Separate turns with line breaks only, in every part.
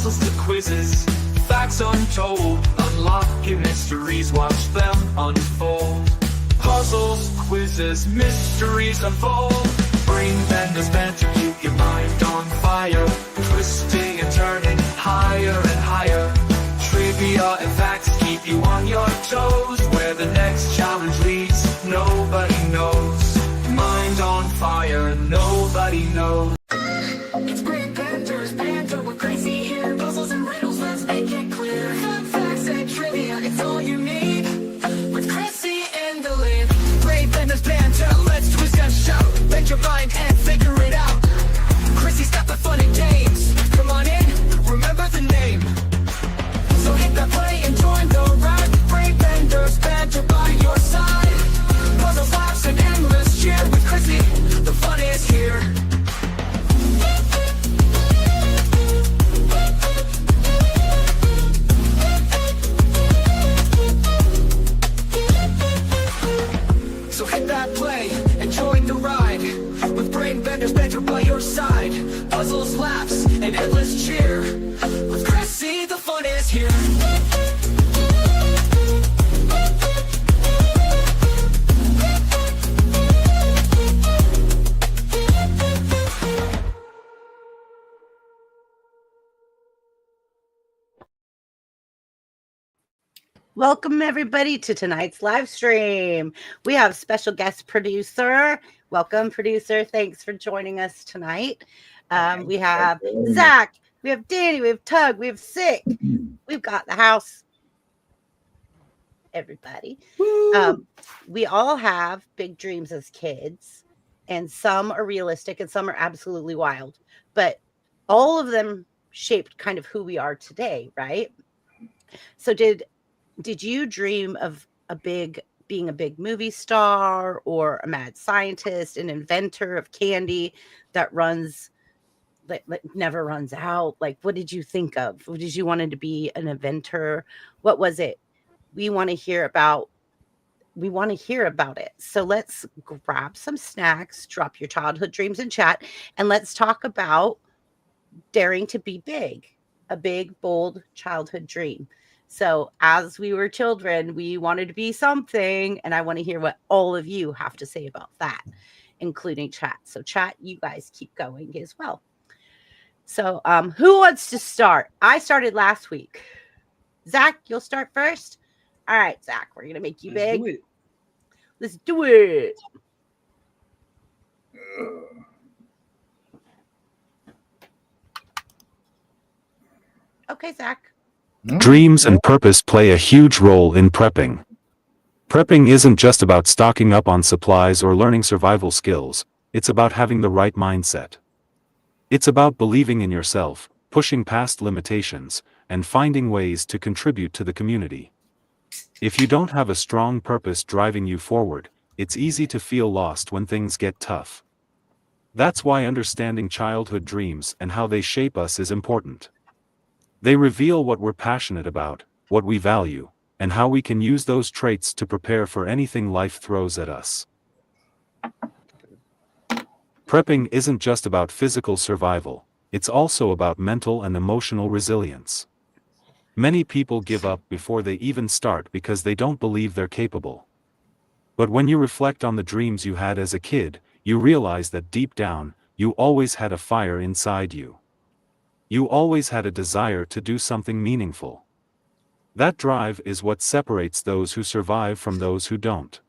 puzzles to quizzes, facts untold, unlocking mysteries, watch them unfold. Puzzles, quizzes, mysteries unfold. Brain benders banter, keep your mind on fire, twisting and turning higher and higher. Trivia and facts keep you on your toes. Where the next challenge leads, nobody knows. Mind on fire, nobody knows.
It's brain benders, banter, we're crazy here. Puzzles and riddles, let's make it clear. Fun facts and trivia, it's all you need. With Chrissy and the lead. Brain benders, banter, let's twist and shout. Bend your mind and figure it out. Chrissy's got the fun and games. Come on in, remember the name. So hit that play and join the ride. Brain benders, banter by your side. Puzzles, laughs, and endless cheer. With Chrissy, the fun is here. So hit that play and join the ride. With brain benders, banter by your side. Puzzles, laughs, and endless cheer. With Chrissy, the fun is here.
Welcome everybody to tonight's live stream. We have special guest producer. Welcome, producer. Thanks for joining us tonight. We have Zach, we have Danny, we have Tug, we have Sick. We've got the house. Everybody. We all have big dreams as kids, and some are realistic and some are absolutely wild. But all of them shaped kind of who we are today, right? So did you dream of being a big movie star or a mad scientist, an inventor of candy that never runs out? Like, what did you think of? Did you wanted to be an inventor? What was it? We want to hear about it. So let's grab some snacks, drop your childhood dreams in chat, and let's talk about daring to be big, a big, bold childhood dream. So as we were children, we wanted to be something, and I want to hear what all of you have to say about that, including chat. So chat, you guys keep going as well. So who wants to start? I started last week. Zach, you'll start first. All right, Zach, we're going to make you big. Let's do it. Okay, Zach.
Dreams and purpose play a huge role in prepping. Prepping isn't just about stocking up on supplies or learning survival skills, it's about having the right mindset. It's about believing in yourself, pushing past limitations, and finding ways to contribute to the community. If you don't have a strong purpose driving you forward, it's easy to feel lost when things get tough. That's why understanding childhood dreams and how they shape us is important. They reveal what we're passionate about, what we value, and how we can use those traits to prepare for anything life throws at us. Prepping isn't just about physical survival, it's also about mental and emotional resilience. Many people give up before they even start because they don't believe they're capable. But when you reflect on the dreams you had as a kid, you realize that deep down, you always had a fire inside you. You always had a desire to do something meaningful. That drive is what separates those who survive from those who don't.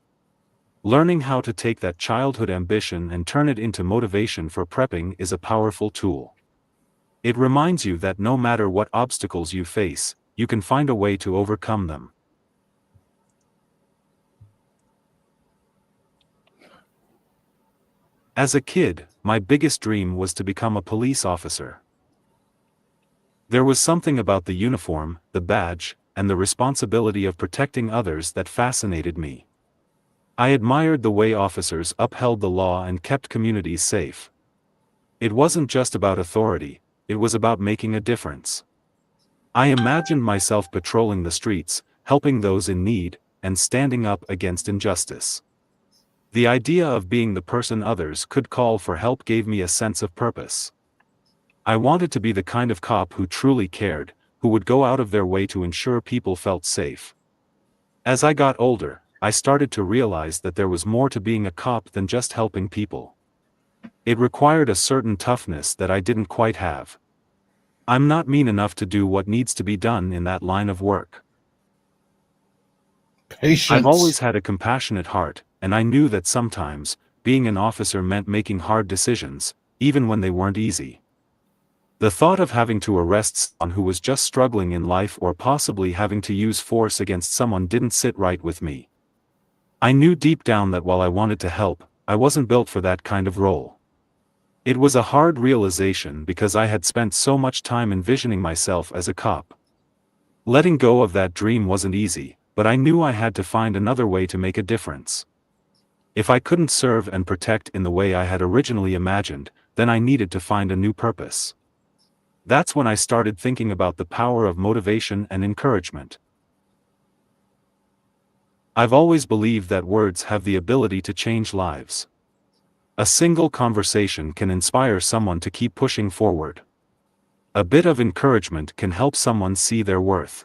Learning how to take that childhood ambition and turn it into motivation for prepping is a powerful tool. It reminds you that no matter what obstacles you face, you can find a way to overcome them. As a kid, my biggest dream was to become a police officer. There was something about the uniform, the badge, and the responsibility of protecting others that fascinated me. I admired the way officers upheld the law and kept communities safe. It wasn't just about authority, it was about making a difference. I imagined myself patrolling the streets, helping those in need, and standing up against injustice. The idea of being the person others could call for help gave me a sense of purpose. I wanted to be the kind of cop who truly cared, who would go out of their way to ensure people felt safe. As I got older, I started to realize that there was more to being a cop than just helping people. It required a certain toughness that I didn't quite have. I'm not mean enough to do what needs to be done in that line of work.
Patience.
I've always had a compassionate heart, and I knew that sometimes, being an officer meant making hard decisions, even when they weren't easy. The thought of having to arrest someone who was just struggling in life or possibly having to use force against someone didn't sit right with me. I knew deep down that while I wanted to help, I wasn't built for that kind of role. It was a hard realization because I had spent so much time envisioning myself as a cop. Letting go of that dream wasn't easy, but I knew I had to find another way to make a difference. If I couldn't serve and protect in the way I had originally imagined, then I needed to find a new purpose. That's when I started thinking about the power of motivation and encouragement. I've always believed that words have the ability to change lives. A single conversation can inspire someone to keep pushing forward. A bit of encouragement can help someone see their worth.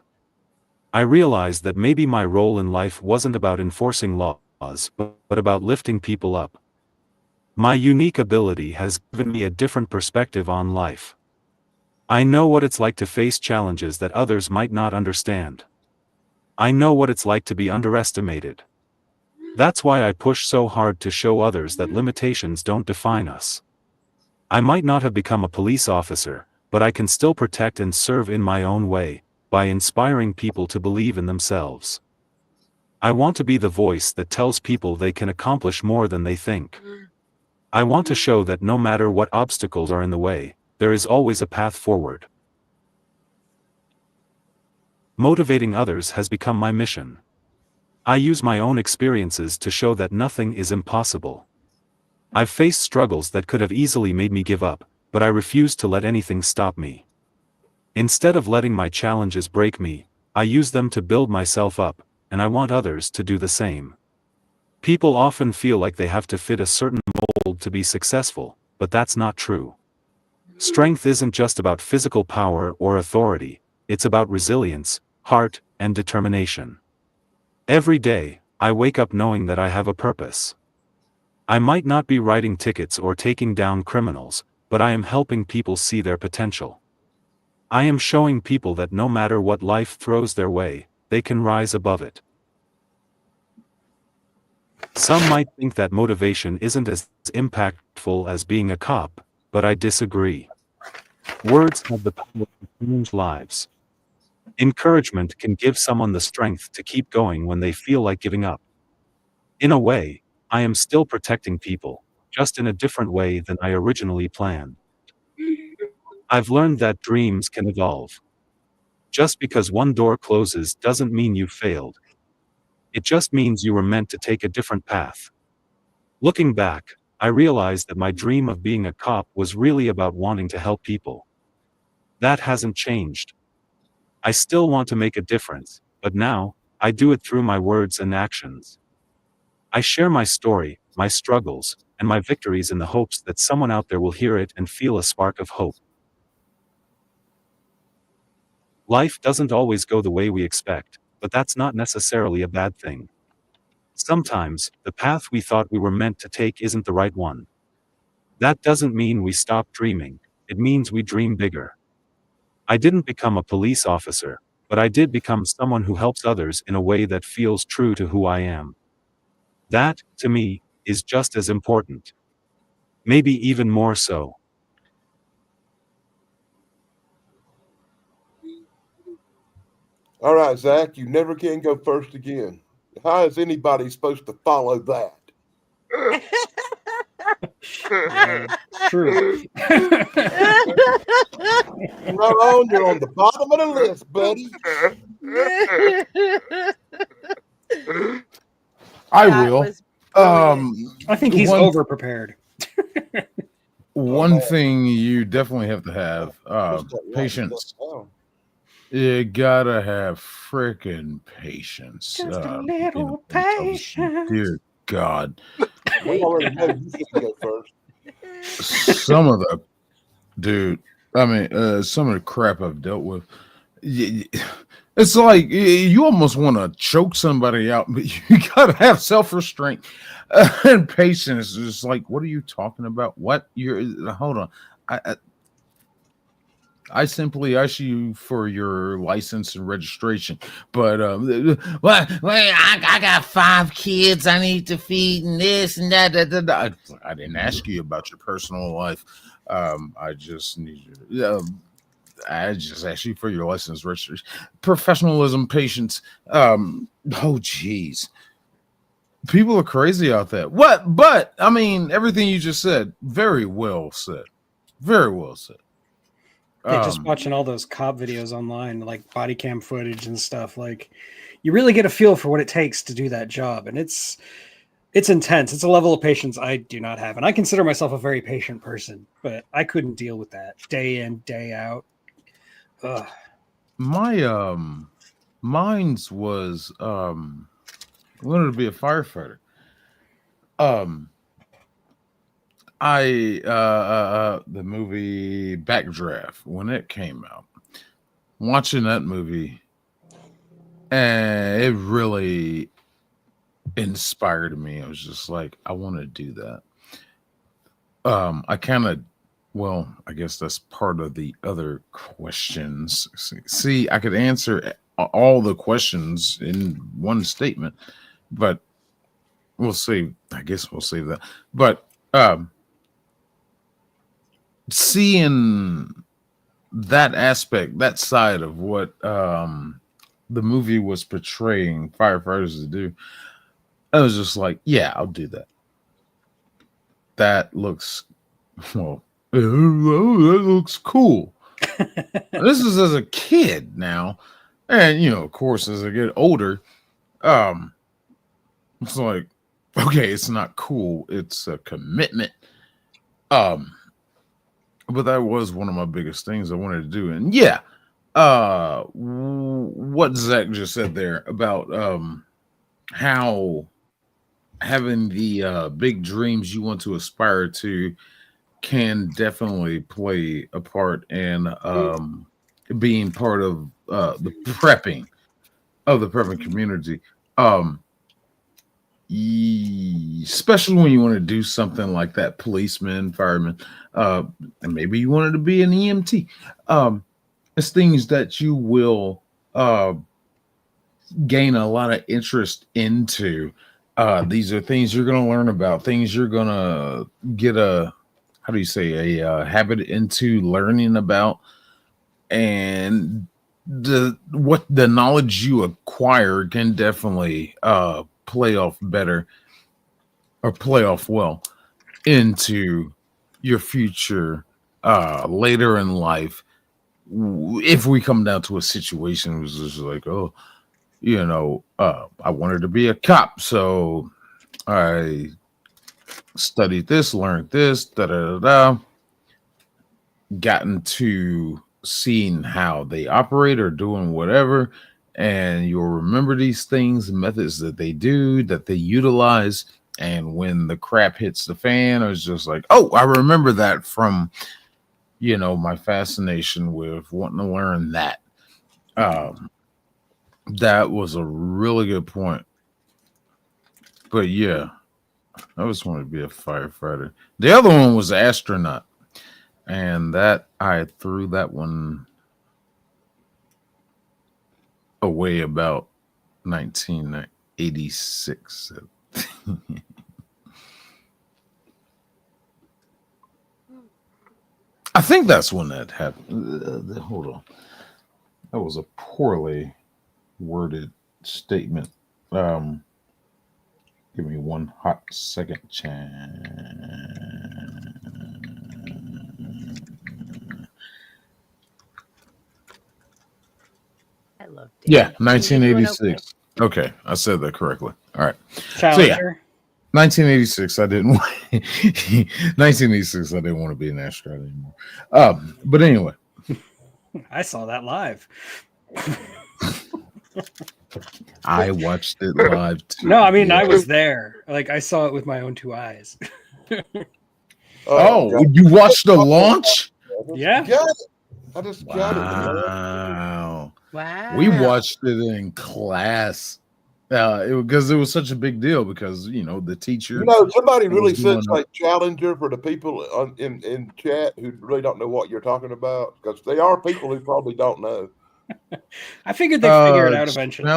I realized that maybe my role in life wasn't about enforcing laws, but about lifting people up. My unique ability has given me a different perspective on life. I know what it's like to face challenges that others might not understand. I know what it's like to be underestimated. That's why I push so hard to show others that limitations don't define us. I might not have become a police officer, but I can still protect and serve in my own way, by inspiring people to believe in themselves. I want to be the voice that tells people they can accomplish more than they think. I want to show that no matter what obstacles are in the way, there is always a path forward. Motivating others has become my mission. I use my own experiences to show that nothing is impossible. I've faced struggles that could have easily made me give up, but I refuse to let anything stop me. Instead of letting my challenges break me, I use them to build myself up, and I want others to do the same. People often feel like they have to fit a certain mold to be successful, but that's not true. Strength isn't just about physical power or authority, it's about resilience, heart, and determination. Every day, I wake up knowing that I have a purpose. I might not be writing tickets or taking down criminals, but I am helping people see their potential. I am showing people that no matter what life throws their way, they can rise above it. Some might think that motivation isn't as impactful as being a cop, but I disagree. Words have the power to change lives. Encouragement can give someone the strength to keep going when they feel like giving up. In a way, I am still protecting people, just in a different way than I originally planned. I've learned that dreams can evolve. Just because one door closes doesn't mean you failed. It just means you were meant to take a different path. Looking back, I realized that my dream of being a cop was really about wanting to help people. That hasn't changed. I still want to make a difference, but now, I do it through my words and actions. I share my story, my struggles, and my victories in the hopes that someone out there will hear it and feel a spark of hope. Life doesn't always go the way we expect, but that's not necessarily a bad thing. Sometimes, the path we thought we were meant to take isn't the right one. That doesn't mean we stop dreaming, it means we dream bigger. I didn't become a police officer, but I did become someone who helps others in a way that feels true to who I am. That, to me, is just as important. Maybe even more so.
All right, Zach, you never can go first again. How is anybody supposed to follow that?
True.
Right on, you're on the bottom of the list, buddy.
I
That
will.
was brilliant.
I think he's
One-
over prepared.
One thing you definitely have to have patience. You gotta have frickin' patience.
Just a
being
little
police officer.
patience.
Dear God.
We already know you should go first.
Some of the dude, I mean, some of the crap I've dealt with. It's like you almost want to choke somebody out, but you gotta have self-restraint and patience. It's like, what are you talking about? What you're hold on. I simply ask you for your license and registration, but well, I got 5 kids I need to feed and this and that. I didn't ask you about your personal life. I just need you. I just asked you for your license, registration, professionalism, patience. Oh, geez, people are crazy out there. What? But I mean, everything you just said, very well said. Very well said.
Yeah, just watching all those cop videos online, like body cam footage and stuff, like you really get a feel for what it takes to do that job, and it's intense. It's a level of patience I do not have, and I consider myself a very patient person, but I couldn't deal with that day in, day out. Ugh.
My mine's was wanted to be a firefighter. The movie Backdraft, when it came out, watching that movie, and it really inspired me. I was just like, I want to do that. I kind of, well, I guess that's part of the other questions. See, I could answer all the questions in one statement, but we'll see. I guess we'll save that. But seeing that aspect, that side of what the movie was portraying firefighters to do, I was just like, yeah, I'll do that. That looks, well, that looks cool. This is as a kid now, and of course, as I get older, it's like, okay, it's not cool, it's a commitment. But that was one of my biggest things I wanted to do. And yeah, what Zach just said there about how having the big dreams you want to aspire to can definitely play a part in being part of the prepping community. Especially when you want to do something like that, policeman, fireman, and maybe you wanted to be an EMT. It's things that you will gain a lot of interest into. These are things you're going to learn about, things you're going to get a habit into learning about, and the knowledge you acquire can definitely play off better or play off well into your future later in life. If we come down to a situation it was just like, I wanted to be a cop, so I studied this, learned this, gotten to seeing how they operate or doing whatever, and you'll remember these things, methods that they do, that they utilize, and when the crap hits the fan, I was just like, oh, I remember that from my fascination with wanting to learn that. That was a really good point. But yeah, I just wanted to be a firefighter. The other one was astronaut, and that I threw that one away about 1986. I think that's when that happened. Hold on. That was a poorly worded statement. Give me one hot second chance.
I love it.
Yeah, 1986. Okay, I said that correctly. All right.
Challenger.
So yeah, 1986. I didn't. 1986. I didn't want to be an astronaut anymore. But anyway,
I saw that live.
I watched it live too.
No, I mean I was there. Like I saw it with my own 2 eyes.
Oh, you watched the launch?
Yeah.
I just got it.
Wow.
Wow.
We watched it in class. Because it was such a big deal because the teacher.
Somebody really
was
said
doing
like Challenger for the people in chat who really don't know what you're talking about, because they are people who probably don't know.
I figured they'd figure it out eventually.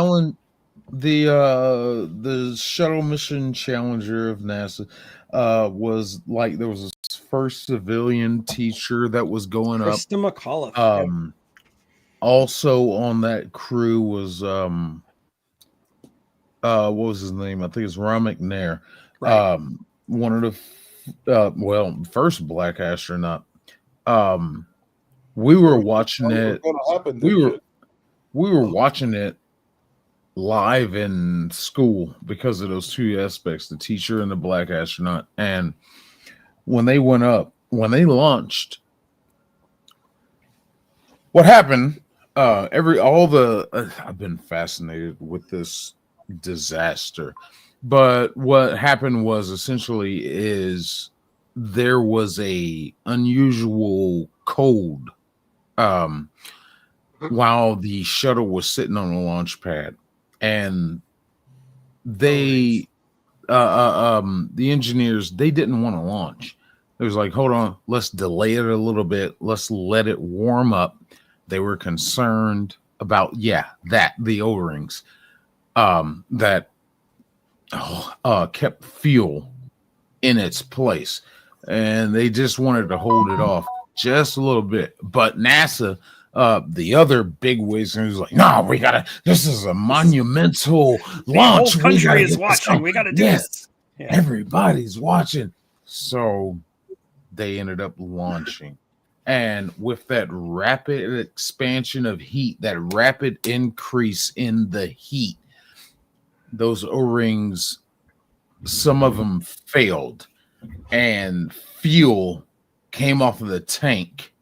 The shuttle mission Challenger of NASA was like there was this first civilian teacher that was going
Krista McAuliffe.
up. Also on that crew was what was his name? I think it's Ron McNair.
Right.
One of the first black astronaut. We were watching it. We were watching it live in school because of those two aspects, the teacher and the black astronaut. And when they launched, what happened? I've been fascinated with this disaster, but what happened was essentially there was a unusual cold while the shuttle was sitting on the launch pad, and the engineers, they didn't want to launch. It was like, hold on, let's delay it a little bit, let's let it warm up. They were concerned about the O-rings that kept fuel in its place, and they just wanted to hold it off just a little bit. But NASA, the other big wigs, was like, no, this is a monumental launch.
The whole country is watching. We got to do this.
Yeah. Everybody's watching. So they ended up launching. And with that rapid expansion of heat, that rapid increase in the heat, those O-rings, some of them failed, and fuel came off of the tank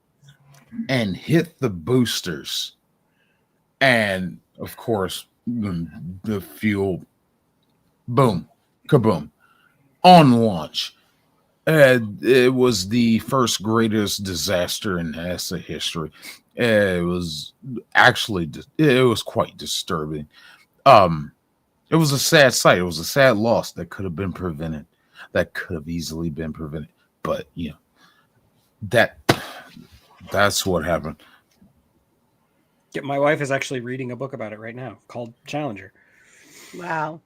and hit the boosters. And of course, the fuel, boom, kaboom, on launch. It was the first greatest disaster in NASA history. It was quite disturbing. It was a sad sight. It was a sad loss that could have been prevented. That could have easily been prevented. But that's what happened.
My wife is actually reading a book about it right now called Challenger.
Wow.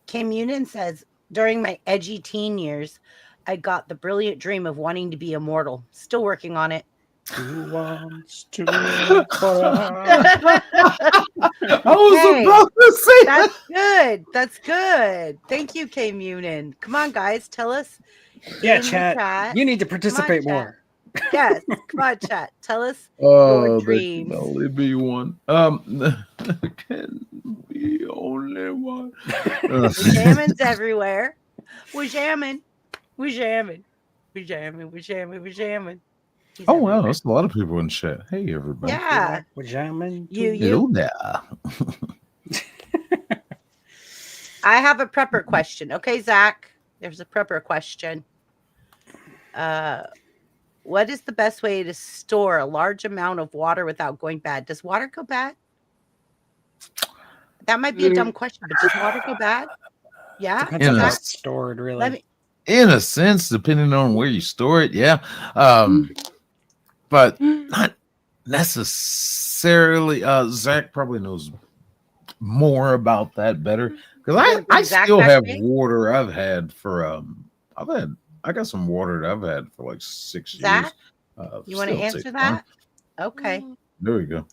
Kim Munin says, during my edgy teen years, I got the brilliant dream of wanting to be immortal. Still working on it.
Who wants to live forever?
I was about to say
that's good. That's good. Thank you, K Munin. Come on, guys, tell us.
Yeah, chat. You need to participate more.
Yes, come on, chat. Tell us your dreams.
There can only be one. Can be only one.
We're jamming's everywhere. We're jamming. We're jamming. We're jamming. We're jamming. We're jamming.
He's everywhere. Wow, that's a lot of people in chat. Hey, everybody.
Yeah.
We're jamming.
You.
there.
I have a prepper question. Okay, Zach. There's a prepper question. What is the best way to store a large amount of water without going bad? Does water go bad? That might be a dumb question, but does water go bad? Yeah.
Depends on how it's stored, really.
In a sense, depending on where you store it, yeah. But not necessarily. Zach probably knows more about that better, because I still have water I've had for I got some water that I've had for like 6 years.
Zach, you want to answer that? Okay.
There we go.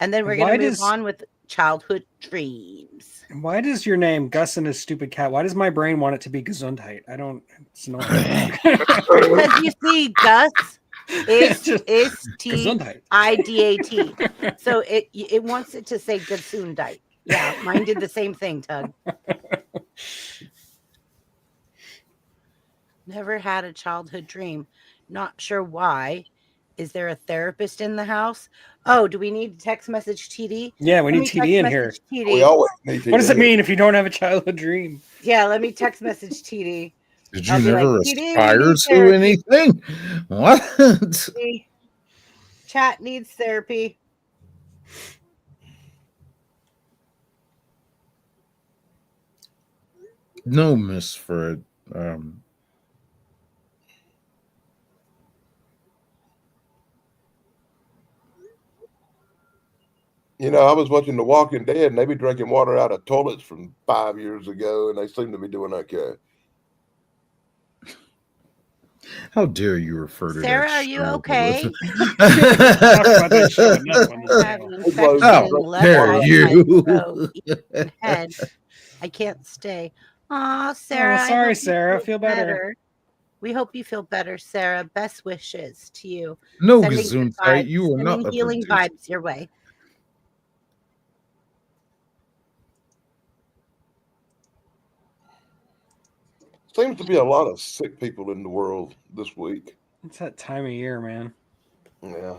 And then we're going to move on with childhood dreams.
Why does your name Gus and his stupid cat? Why does my brain want it to be Gesundheit? I don't. It's annoying.
Because you see, Gus is T-I-D-A-T. So it wants it to say Gesundheit. Yeah, mine did the same thing, Tug. Never had a childhood dream. Not sure why. Is there a therapist in the house? Oh, do we need to text message TD?
Yeah, we need TD in here.
We always need TD.
What does it mean if you don't have a childhood dream?
Yeah, let me text message TD.
Did
I'll
you
be like,
never
he
aspire
needs
to
therapy.
anything? What?
Chat needs therapy.
No, Miss Fred.
You know, I was watching The Walking Dead, and they be drinking water out of toilets from 5 years ago, and they seem to be doing okay.
How dare you refer to
Sarah,
that
are you
show
okay?
with-
Talk about that show enough on the
I have
channel.
an
Hey,
infection
Logan,
in the
How
left
dare
side of my throat,
you?
and head. I can't stay. Aw, Sarah,
Oh,
I
sorry,
hope you
Sarah. Feel better.
We hope you feel better, Sarah. Best wishes to you.
No,
Sending good
Gesundheit.
vibes,
You are not
sending
a
healing
producer.
vibes your way.
Seems to be a lot of sick people in the world this week.
It's that time of year, man.
Yeah.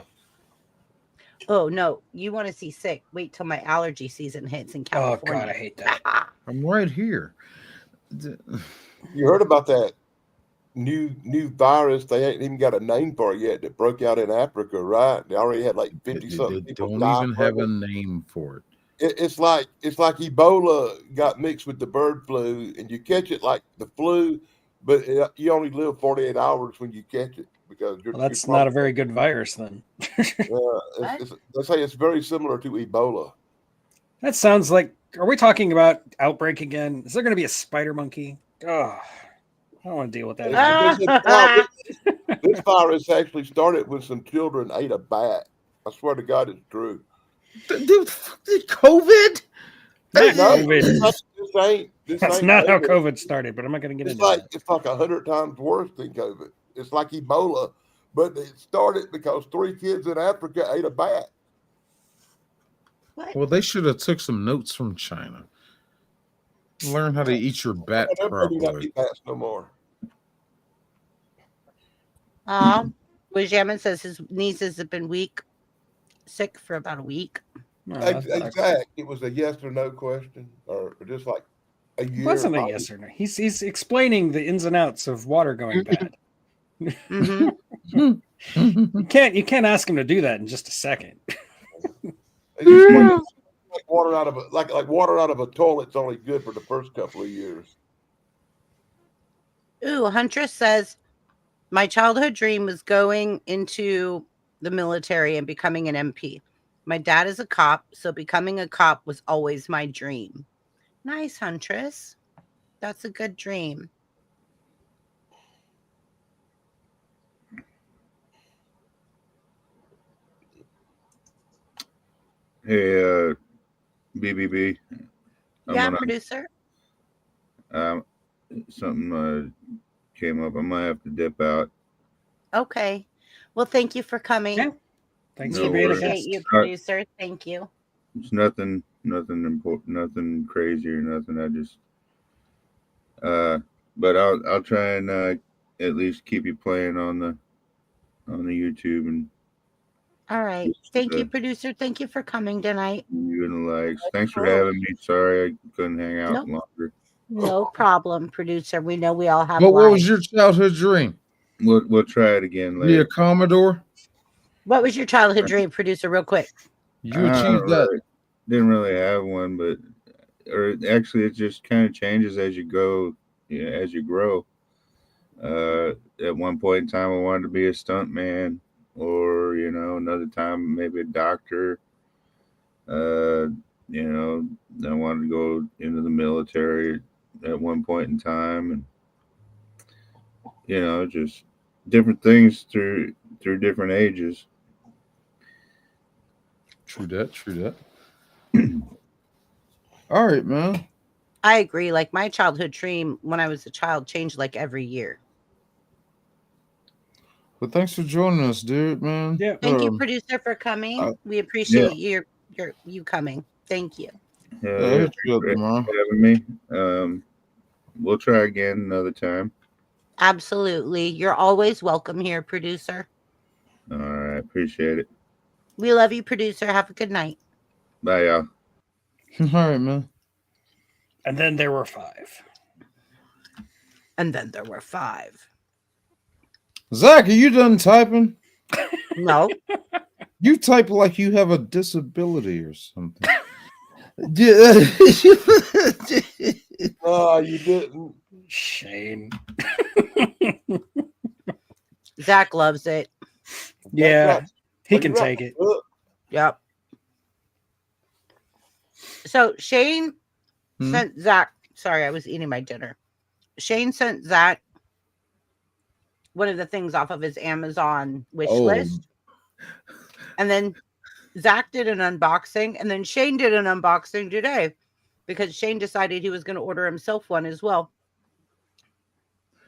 Oh no, you want to see sick? Wait till my allergy season hits in
Oh
California.
God, I hate that.
I'm right here.
You heard about that new virus? They ain't even got a name for it yet. That broke out in Africa, right? They already had like 50
They
something people
don't
die
even
from
have
it.
a name for it.
It's like Ebola got mixed with the bird flu, and you catch it like the flu, but you only live 48 hours when you catch it because
Well, that's not a very good virus then.
they say it's very similar to Ebola.
That sounds like. Are we talking about outbreak again? Is there going to be a spider monkey? Oh, I don't want to deal with that.
This virus actually started when some children ate a bat. I swear to God, it's true.
Dude, COVID?
Not
No,
COVID.
this
That's
ain't
not how
COVID.
COVID started, but I'm not going to get
It's
into
like
that.
it's like 100 times worse than COVID. It's like Ebola, but it started because 3 kids in Africa ate a bat.
What?
Well, they should have took some notes from China. Learn how to eat your bat
They do not
properly.
eat bats no more.
Wijamin says his nieces have been sick for about a week.
Oh, that sucks.
Exact. It was a yes or no question, or just like a year.
It wasn't a yes or no. He's explaining the ins and outs of water going bad.
Mm-hmm.
You can't ask him to do that in just a second.
It's just like water out of water out of a toilet's only good for the first couple of years.
Ooh, Huntress says, my childhood dream was going into the military and becoming an MP. My dad is a cop, so becoming a cop was always my dream. Nice, Huntress. That's a good dream.
Hey, BBB.
Yeah, producer.
Something came up. I might have to dip out.
Okay. Well, thank you for coming.
Yeah. Thanks
We
for being a
appreciate
guest.
you, producer. Thank you.
It's nothing important, nothing crazy or nothing. I just, but I'll try and at least keep you playing on the YouTube and.
All right. Thank you, producer. Thank you for coming tonight.
You and the likes. Thanks for having me. Sorry I couldn't hang out longer.
No problem, producer. We know we all have
What was
lives.
your childhood dream?
We'll try it again later.
Be a Commodore?
What was your childhood dream, producer, real quick?
You achieved that.
Didn't really have one, but or actually it just kind of changes as you go, as you grow. At one point in time I wanted to be a stunt man, or another time maybe a doctor. I wanted to go into the military at one point in time, and just different things through different ages.
True that. All right, man.
I agree. Like my childhood dream when I was a child changed like every year.
But thanks for joining us, dude, man.
Yeah.
Thank you, producer, for coming. We appreciate you coming. Thank you.
Thanks for having me. We'll try again another time.
Absolutely. You're always welcome here, producer.
All right. Appreciate it.
We love you, producer. Have a good night.
Bye, y'all.
All right, man.
And then there were 5.
And then there were 5.
Zach, are you done typing?
No.
You type like you have a disability or something. Yeah.
Oh, you didn't.
Shane.
Zach loves it.
Yeah,
right.
he
Are
can
you right?
take it.
Look,
Yep. So Shane sent Zach. Sorry, I was eating my dinner. Shane sent Zach one of the things off of his Amazon wish list. And then Zach did an unboxing. And then Shane did an unboxing today because Shane decided he was going to order himself one as well.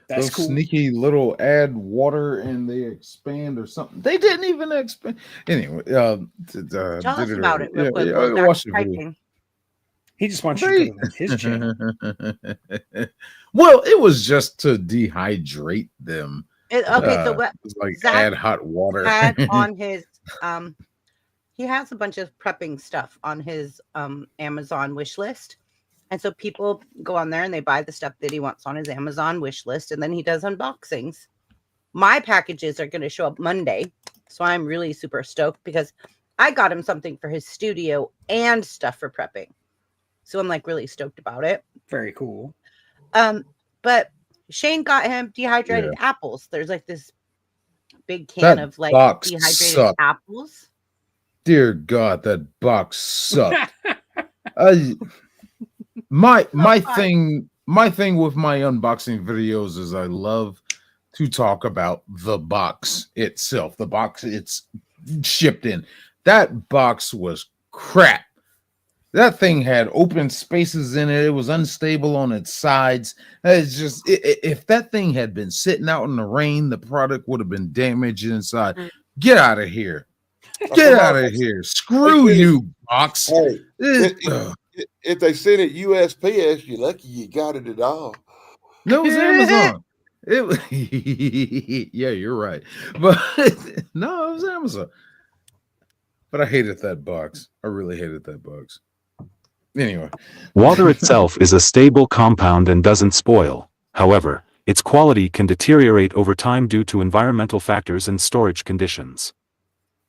That's
Those
cool.
sneaky little add water and they expand or something. They didn't even expand. Anyway,
Tell us about it real quick. While
watch
Zach's
the video.
typing.
He just wants you to go to his channel.
Well, it was just to dehydrate them.
Okay, so what
It's like
Zach
add hot water.
had on his he has a bunch of prepping stuff on his Amazon wish list. And so people go on there and they buy the stuff that he wants on his Amazon wish list, and then he does unboxings. My packages are going to show up Monday, so I'm really super stoked because I got him something for his studio and stuff for prepping. So I'm like really stoked about it.
Very cool.
But Shane got him dehydrated apples. There's like this big can of like dehydrated apples.
Dear God, that box sucked. My thing with my unboxing videos is I love to talk about the box itself. The box it's shipped in. That box was crap. That thing had open spaces in it. It was unstable on its sides. It's just if that thing had been sitting out in the rain, the product would have been damaged inside. Get out of here. Get out of here. Screw you, box.
Hey, if they sent it USPS, you're lucky you got it at all.
No, it was Amazon. Yeah, you're right. But no, it was Amazon. But I hated that box. I really hated that box. Anyway.
Water itself is a stable compound and doesn't spoil. However, its quality can deteriorate over time due to environmental factors and storage conditions.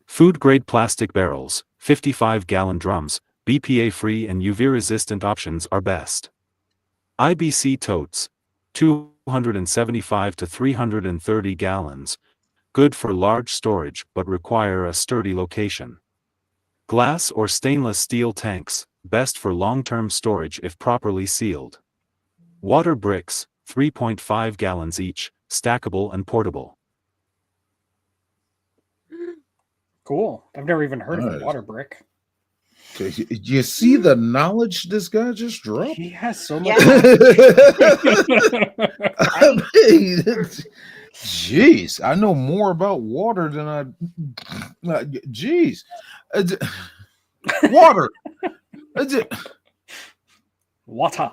Food-grade plastic barrels, 55-gallon drums, BPA-free and UV-resistant options are best. IBC totes, 275 to 330 gallons, good for large storage but require a sturdy location. Glass or stainless steel tanks, best for long-term storage if properly sealed. Water bricks, 3.5 gallons each, stackable and portable.
Cool. I've never even heard of a water brick.
You see the knowledge this guy just dropped?
He has so much.
Jeez, I know more about water than jeez. Water.
Water.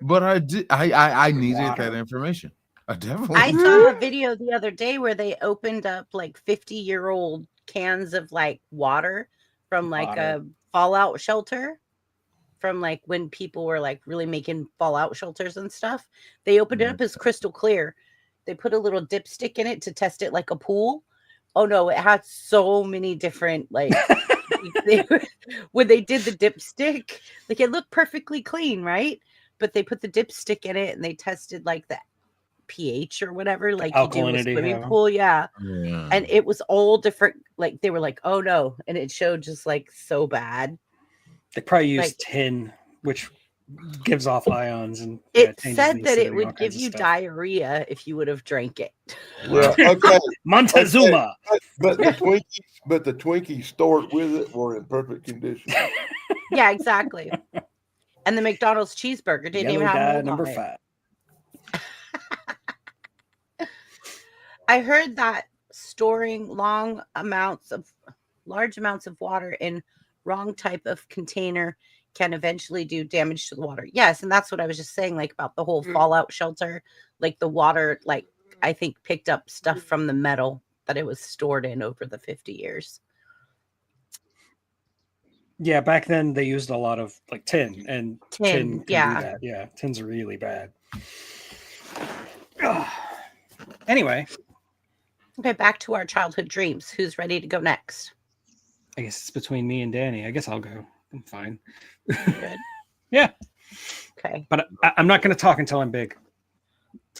But I needed that information. I
saw a video the other day where they opened up like 50-year-old cans of like water from like a fallout shelter from like when people were like really making fallout shelters and stuff. They opened it up as crystal clear. They put a little dipstick in it to test it like a pool. Oh no, it had so many different like when they did the dipstick, like it looked perfectly clean, right? But they put the dipstick in it and they tested like the pH or whatever, like you do in a swimming pool, and it was all different. Like they were like, oh no, and it showed just like so bad.
They probably used tin, which gives off ions, and
it said that it would give you diarrhea if you would have drank it.
Yeah, okay.
Montezuma.
Okay. But the Twinkies stored with it were in perfect condition.
Yeah, exactly. And the McDonald's cheeseburger didn't even have mold
number
on it.
5.
I heard that storing large amounts of water in wrong type of container can eventually do damage to the water. Yes, and that's what I was just saying, like about the whole fallout shelter. Like the water, like I think picked up stuff from the metal that it was stored in over the 50 years.
Yeah, back then they used a lot of like tin, and tin can do that. Yeah, tin's really bad. Anyway,
Okay, back to our childhood dreams. Who's ready to go next?
I guess it's between me and Danny. I guess I'll go. I'm fine.
Good.
Yeah.
Okay.
But I'm not going to talk until I'm big.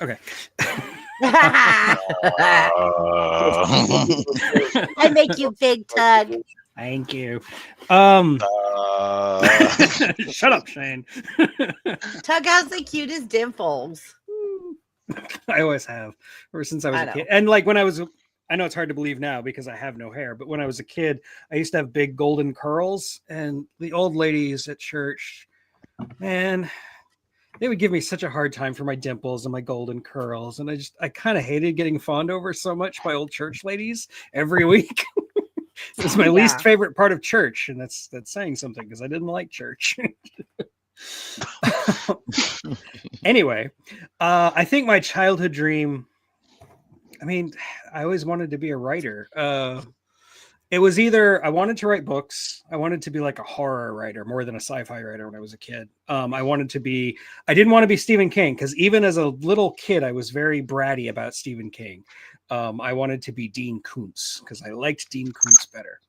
Okay.
I make you big, Tug.
Thank you. Shut up, Shane.
Tug has the cutest dimples.
I always have, ever since I was a kid. And like when I was, I know it's hard to believe now because I have no hair, but when I was a kid, I used to have big golden curls, and the old ladies at church, man, they would give me such a hard time for my dimples and my golden curls. And I kind of hated getting fawned over so much by old church ladies every week. It was my least favorite part of church. And that's saying something because I didn't like church. Anyway, I think my childhood dream, I mean, I always wanted to be a writer. It was either I wanted to write books. I wanted to be like a horror writer more than a sci-fi writer when I was a kid. I didn't want to be Stephen King because even as a little kid, I was very bratty about Stephen King. I wanted to be Dean Koontz because I liked Dean Koontz better.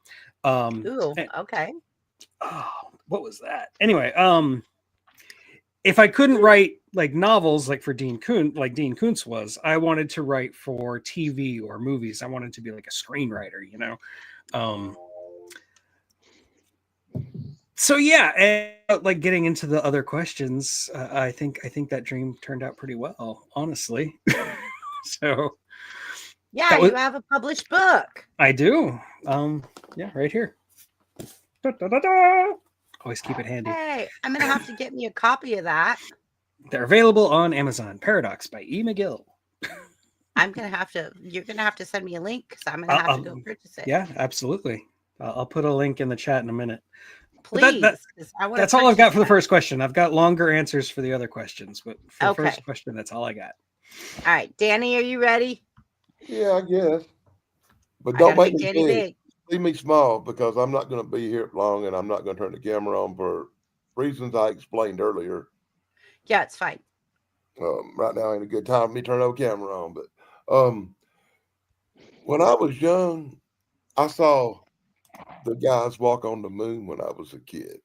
Okay.
Oh, what was that? Anyway, if I couldn't write like novels like for Dean Koontz was, I wanted to write for TV or movies. I wanted to be like a screenwriter, you know? So yeah, and like getting into the other questions, I think that dream turned out pretty well, honestly. So
yeah, you have a published book.
I do. Yeah, right here. Da, da, da, da. Always keep it handy.
Hey, I'm gonna have to get me a copy of that.
They're available on Amazon. Paradox by E. McGill.
You're gonna have to send me a link because I'm gonna have to go purchase it.
Yeah, absolutely. I'll put a link in the chat in a minute.
Please.
That's all I've got for the first question. I've got longer answers for the other questions, but for the first question, that's all I got.
All right, Danny, are you ready?
Yeah, I guess. But don't make me
big.
Leave me small because I'm not going to be here long, and I'm not going to turn the camera on for reasons I explained earlier.
Yeah, it's fine.
Right now ain't a good time for me to turn the camera on, but when I was young, I saw the guys walk on the moon when I was a kid.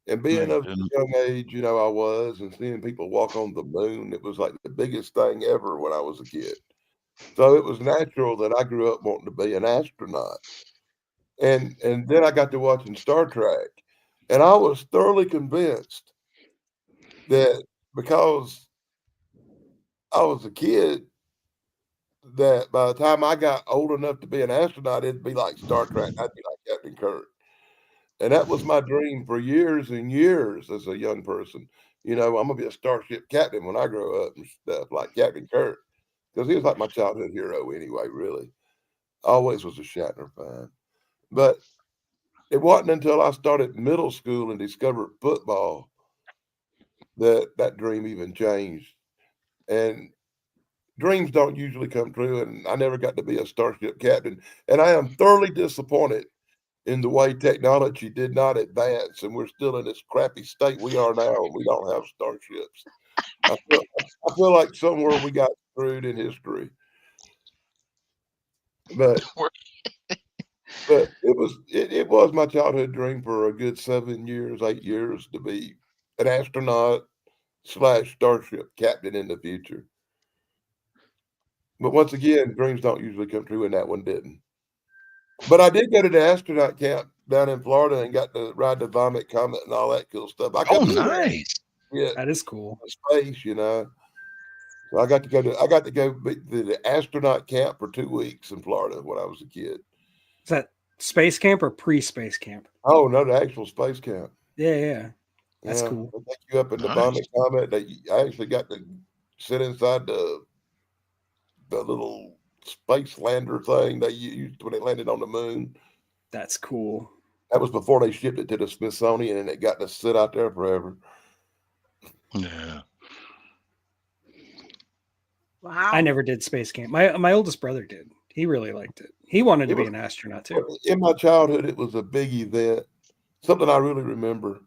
And being of a young age, you know, I was, and seeing people walk on the moon, it was like the biggest thing ever when I was a kid. So it was natural that I grew up wanting to be an astronaut. And then I got to watching Star Trek, and I was thoroughly convinced that because I was a kid, that by the time I got old enough to be an astronaut, it'd be like Star Trek. I'd be like Captain Kirk. And that was my dream for years and years as a young person. You know, I'm going to be a starship captain when I grow up and stuff, like Captain Kirk. Because he was like my childhood hero anyway, really. Always was a Shatner fan. But it wasn't until I started middle school and discovered football that dream even changed. And dreams don't usually come true, and I never got to be a starship captain. And I am thoroughly disappointed in the way technology did not advance, and we're still in this crappy state we are now, and we don't have starships. I feel like somewhere we got screwed in history. But it was my childhood dream for a good 7 years, 8 years to be an astronaut / starship captain in the future. But once again, dreams don't usually come true, and that one didn't. But I did go to the astronaut camp down in Florida and got to ride the Vomit Comet and all that cool stuff.
Nice.
Yeah,
that is cool.
Space, you know. So I got to go to the astronaut camp for 2 weeks in Florida when I was a kid.
Is that space camp or pre-space camp?
Oh no, the actual space camp.
Yeah. That's cool.
They take you up in the Vomit Comet. I actually got to sit inside the little space lander thing they used when they landed on the moon.
That's cool.
That was before they shipped it to the Smithsonian, and it got to sit out there forever.
Yeah.
Wow.
I never did space camp. My oldest brother did. He really liked it. He wanted to be an astronaut too.
In my childhood, it was a big event. something I really remember.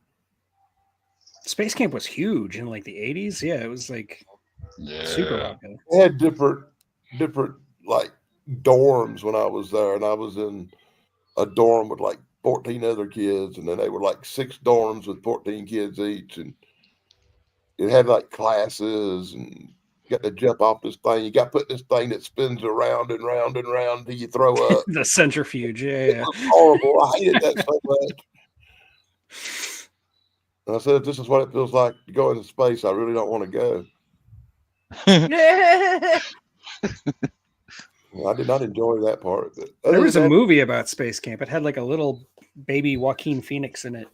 Space Camp was huge in like the 80s. Yeah, it was like super popular.
They had different like dorms when I was there, and I was in a dorm with like 14 other kids, and then they were like 6 dorms with 14 kids each, and it had like classes, and you got to jump off this thing. You got put in this thing that spins around and round and round till you throw up.
The centrifuge,
It
yeah.
was horrible. I hated that so much. And I said, if this is what it feels like to go into space, I really don't want to go. I did not enjoy that part. But
There was a movie about Space Camp. It had like a little baby Joaquin Phoenix in it.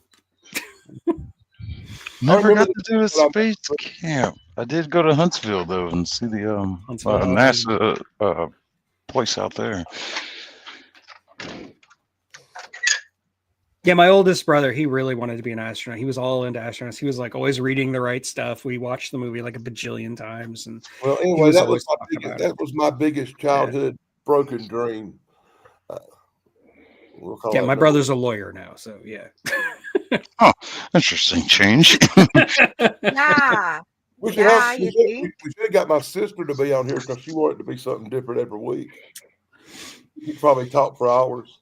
Never got to do a space camp. I did go to Huntsville though and see the NASA place out there.
Yeah, my oldest brother, he really wanted to be an astronaut. He was all into astronauts. He was like always reading the right stuff. We watched the movie like a bajillion times. And
well, anyway, that was my biggest childhood broken dream.
Yeah, my brother's a lawyer now, so yeah.
Oh, interesting change.
Yeah.
We should have got my sister to be on here because she wanted to be something different every week. You'd probably talk for hours.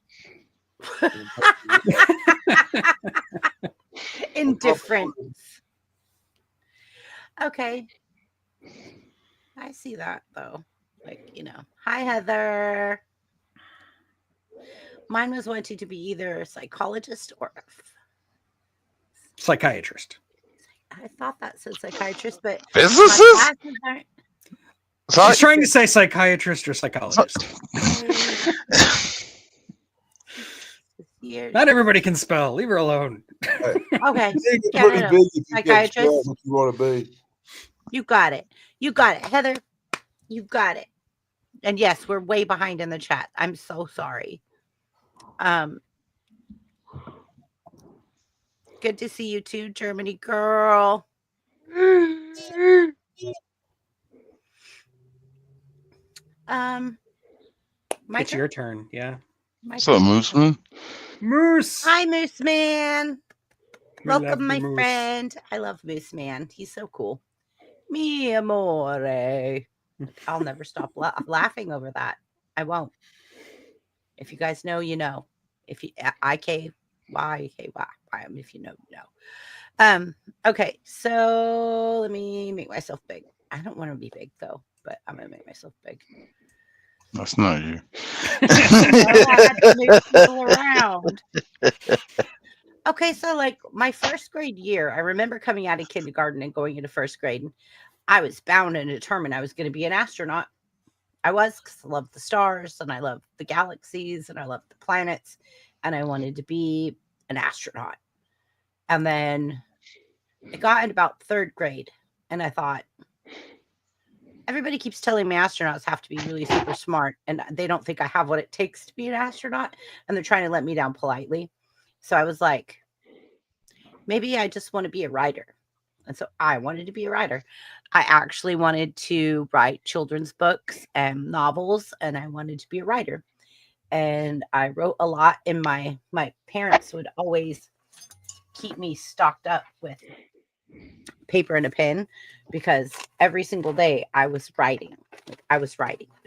Indifference. Okay. I see that though. Like, hi Heather. Mine was wanting to be either a psychologist or a
psychiatrist.
I thought that said psychiatrist, but
physicist?
He's trying to say psychiatrist or psychologist. Not everybody can spell. Leave her alone.
Okay.
Psychiatrist. What you want to be.
You got it. You got it, Heather. You got it. And yes, we're way behind in the chat. I'm so sorry. Good to see you too, Germany girl.
It's your turn. Yeah.
What's up, Moose Man?
Moose.
Hi, Moose Man. Welcome, my friend. I love Moose Man. He's so cool. Mi amore. I'll never stop laughing over that. I won't. If you guys know, you know. If you IKYKY, if you know, you know. Okay, so let me make myself big. I don't want to be big though, but I'm gonna make myself big.
That's not you.
I had to move people around. Okay, so like my first grade year, I remember coming out of kindergarten and going into first grade. And I was bound and determined I was going to be an astronaut. I was, because I love the stars and I love the galaxies and I love the planets, and I wanted to be an astronaut. And then I got in about 3rd grade and I thought, everybody keeps telling me astronauts have to be really super smart, and they don't think I have what it takes to be an astronaut, and they're trying to let me down politely. So I was like, maybe I just want to be a writer. And so I wanted to be a writer. I actually wanted to write children's books and novels, and I wanted to be a writer. And I wrote a lot, and my parents would always keep me stocked up with paper and a pen, because every single day I was writing. It was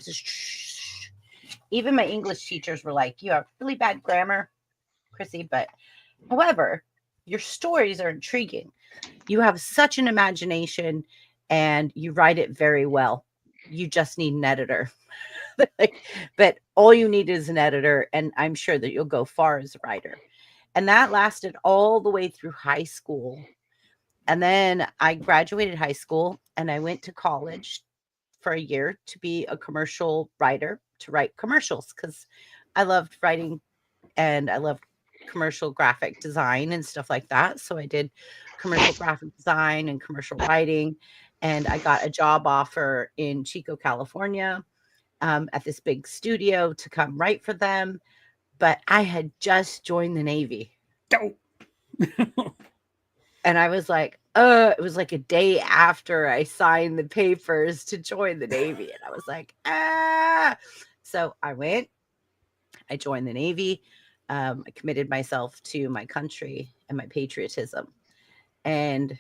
just, even my English teachers were like, you have really bad grammar, Chrissy, but however, your stories are intriguing. You have such an imagination and you write it very well. You just need an editor. But all you need is an editor, and I'm sure that you'll go far as a writer. And that lasted all the way through high school. And then I graduated high school and I went to college for a year to be a commercial writer, to write commercials, because I loved writing and I loved commercial graphic design and stuff like that. So I did commercial graphic design and commercial writing, and I got a job offer in Chico, California, at this big studio to come write for them. But I had just joined the Navy. And I was like, it was like a day after I signed the papers to join the Navy. And I was like, So I went, I joined the Navy. I committed myself to my country and my patriotism. And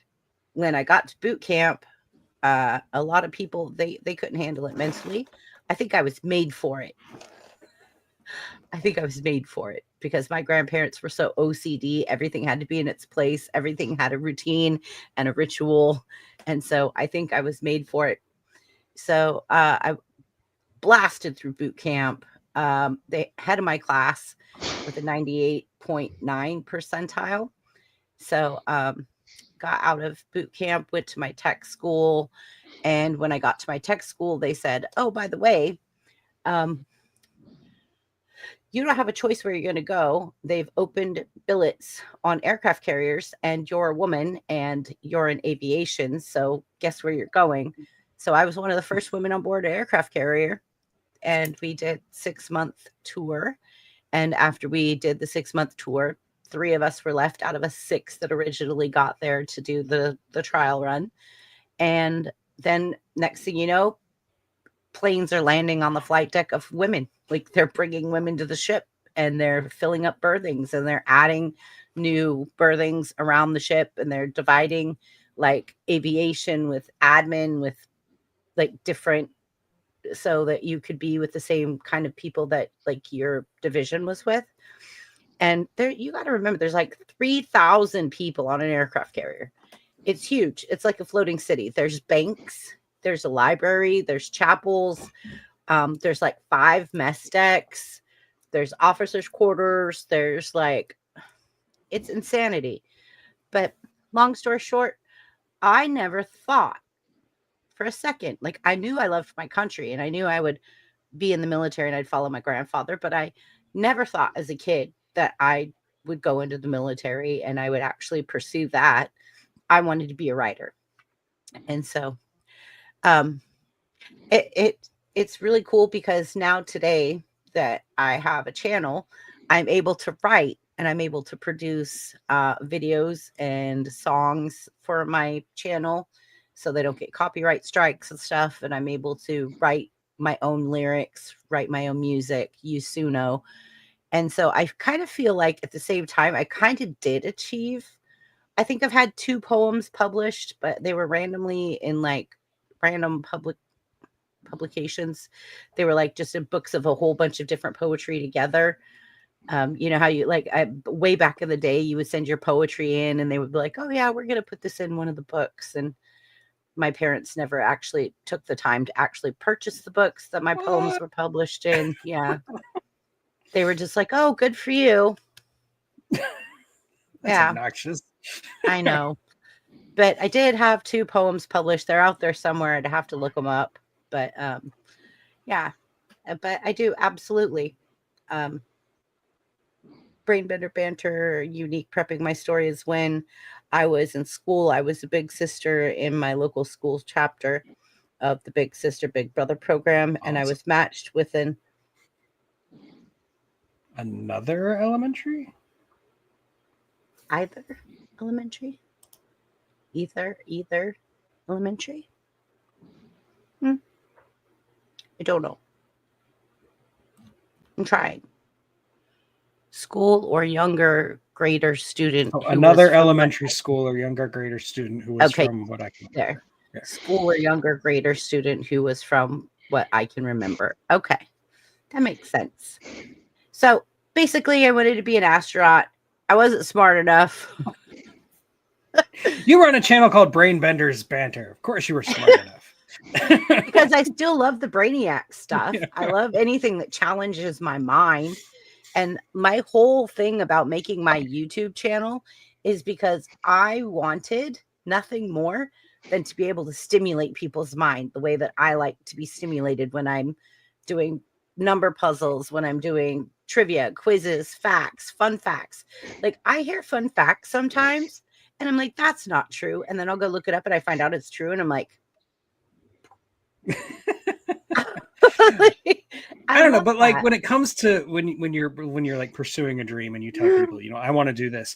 when I got to boot camp, a lot of people, they couldn't handle it mentally. I think I was made for it. I think I was made for it because my grandparents were so OCD. Everything had to be in its place. Everything had a routine and a ritual. And so I think I was made for it. So I blasted through boot camp. The head of my class with a 98.9 percentile. So got out of boot camp, went to my tech school. And when I got to my tech school, they said, oh, by the way, you don't have a choice where you're going to go. They've opened billets on aircraft carriers, and you're a woman and you're in aviation. So guess where you're going? So I was one of the first women on board an aircraft carrier, and we did 6-month tour. And after we did the 6-month tour, 3 of us were left out of a 6 that originally got there to do the trial run. And then next thing you know, planes are landing on the flight deck of women. Like they're bringing women to the ship and they're filling up berthings and they're adding new berthings around the ship, and they're dividing like aviation with admin with like different, so that you could be with the same kind of people that like your division was with. And there, you got to remember, there's like 3,000 people on an aircraft carrier. It's huge. It's like a floating city. There's banks, there's a library, there's chapels, there's like 5 mess decks, there's officers' quarters, there's like, it's insanity. But long story short, I never thought for a second, like I knew I loved my country and I knew I would be in the military and I'd follow my grandfather, but I never thought as a kid that I would go into the military and I would actually pursue that. I wanted to be a writer. And so it's really cool because now today that I have a channel, I'm able to write and I'm able to produce videos and songs for my channel so they don't get copyright strikes and stuff. And I'm able to write my own lyrics, write my own music, use Suno. And so I kind of feel like at the same time, I kind of did achieve. I think I've had 2 poems published, but they were randomly in like random publications. They were like just in books of a whole bunch of different poetry together. You know how you like way back in the day, you would send your poetry in and they would be like, oh yeah, we're going to put this in one of the books. And my parents never actually took the time to actually purchase the books that my poems were published in. Yeah. They were just like, oh, good for you.
That's obnoxious.
I know. But I did have 2 poems published. They're out there somewhere. I'd have to look them up. But yeah. But I do absolutely. Brainbender Banter, unique prepping. My story is when I was in school, I was a big sister in my local school chapter of the Big Sister, Big Brother program. And I was matched with
another elementary?
Either elementary? Either elementary? I don't know. I'm trying. School or younger grader student.
Another elementary school or younger grader student who was from what I can
remember. Yeah. School or younger grader student who was from what I can remember. Okay. That makes sense. So basically I wanted to be an astronaut. I wasn't smart enough.
You were on a channel called Brainbender's Banter. Of course you were smart enough.
Because I still love the Brainiac stuff. Yeah. I love anything that challenges my mind. And my whole thing about making my YouTube channel is because I wanted nothing more than to be able to stimulate people's mind the way that I like to be stimulated when I'm doing number puzzles, when I'm doing trivia, quizzes, facts, fun facts. Like I hear fun facts sometimes and I'm like, that's not true. And then I'll go look it up and I find out it's true. And I'm like,
I don't know, but like when it comes to when you're like pursuing a dream and you tell people, you know, I want to do this.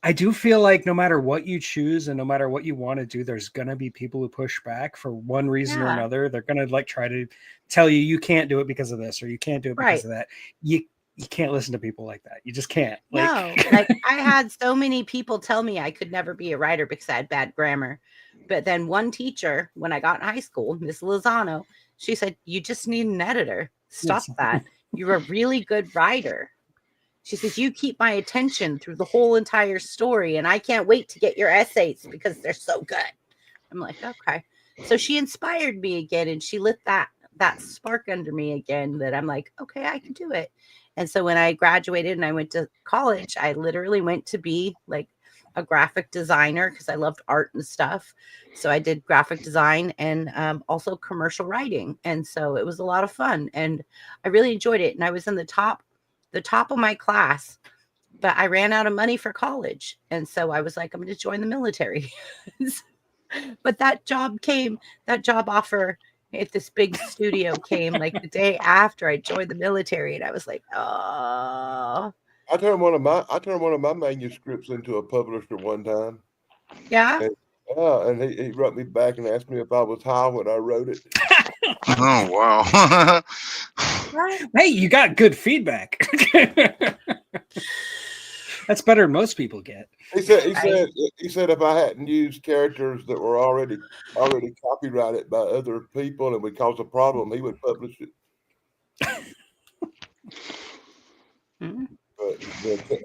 I do feel like no matter what you choose and no matter what you want to do, there's gonna be people who push back for one reason or another. They're gonna like try to tell you you can't do it because of this or you can't do it because of that. you can't listen to people like that. You just can't.
No, like I had so many people tell me I could never be a writer because I had bad grammar. But then one teacher, when I got in high school, Miss Lozano, she said, "You just need an editor. Stop
Yes.
that. You're a really good writer." She says, "You keep my attention through the whole entire story, and I can't wait to get your essays because they're so good." I'm like, okay. So she inspired me again, and she lit that spark under me again that I'm like, okay, I can do it. And so when I graduated and I went to college, I literally went to be like a graphic designer because I loved art and stuff. So I did graphic design and also commercial writing. And so it was a lot of fun and I really enjoyed it. And I was in the top of my class, but I ran out of money for college. And so I was like, I'm going to join the military. But that job offer at this big studio came like the day after I joined the military. And I was like, oh.
I turned one of my manuscripts into a publisher one time.
Yeah.
And he wrote me back and asked me if I was high when I wrote it.
Oh wow!
Hey, you got good feedback. That's better than most people get.
He said if I hadn't used characters that were already copyrighted by other people and would cause a problem, he would publish it. But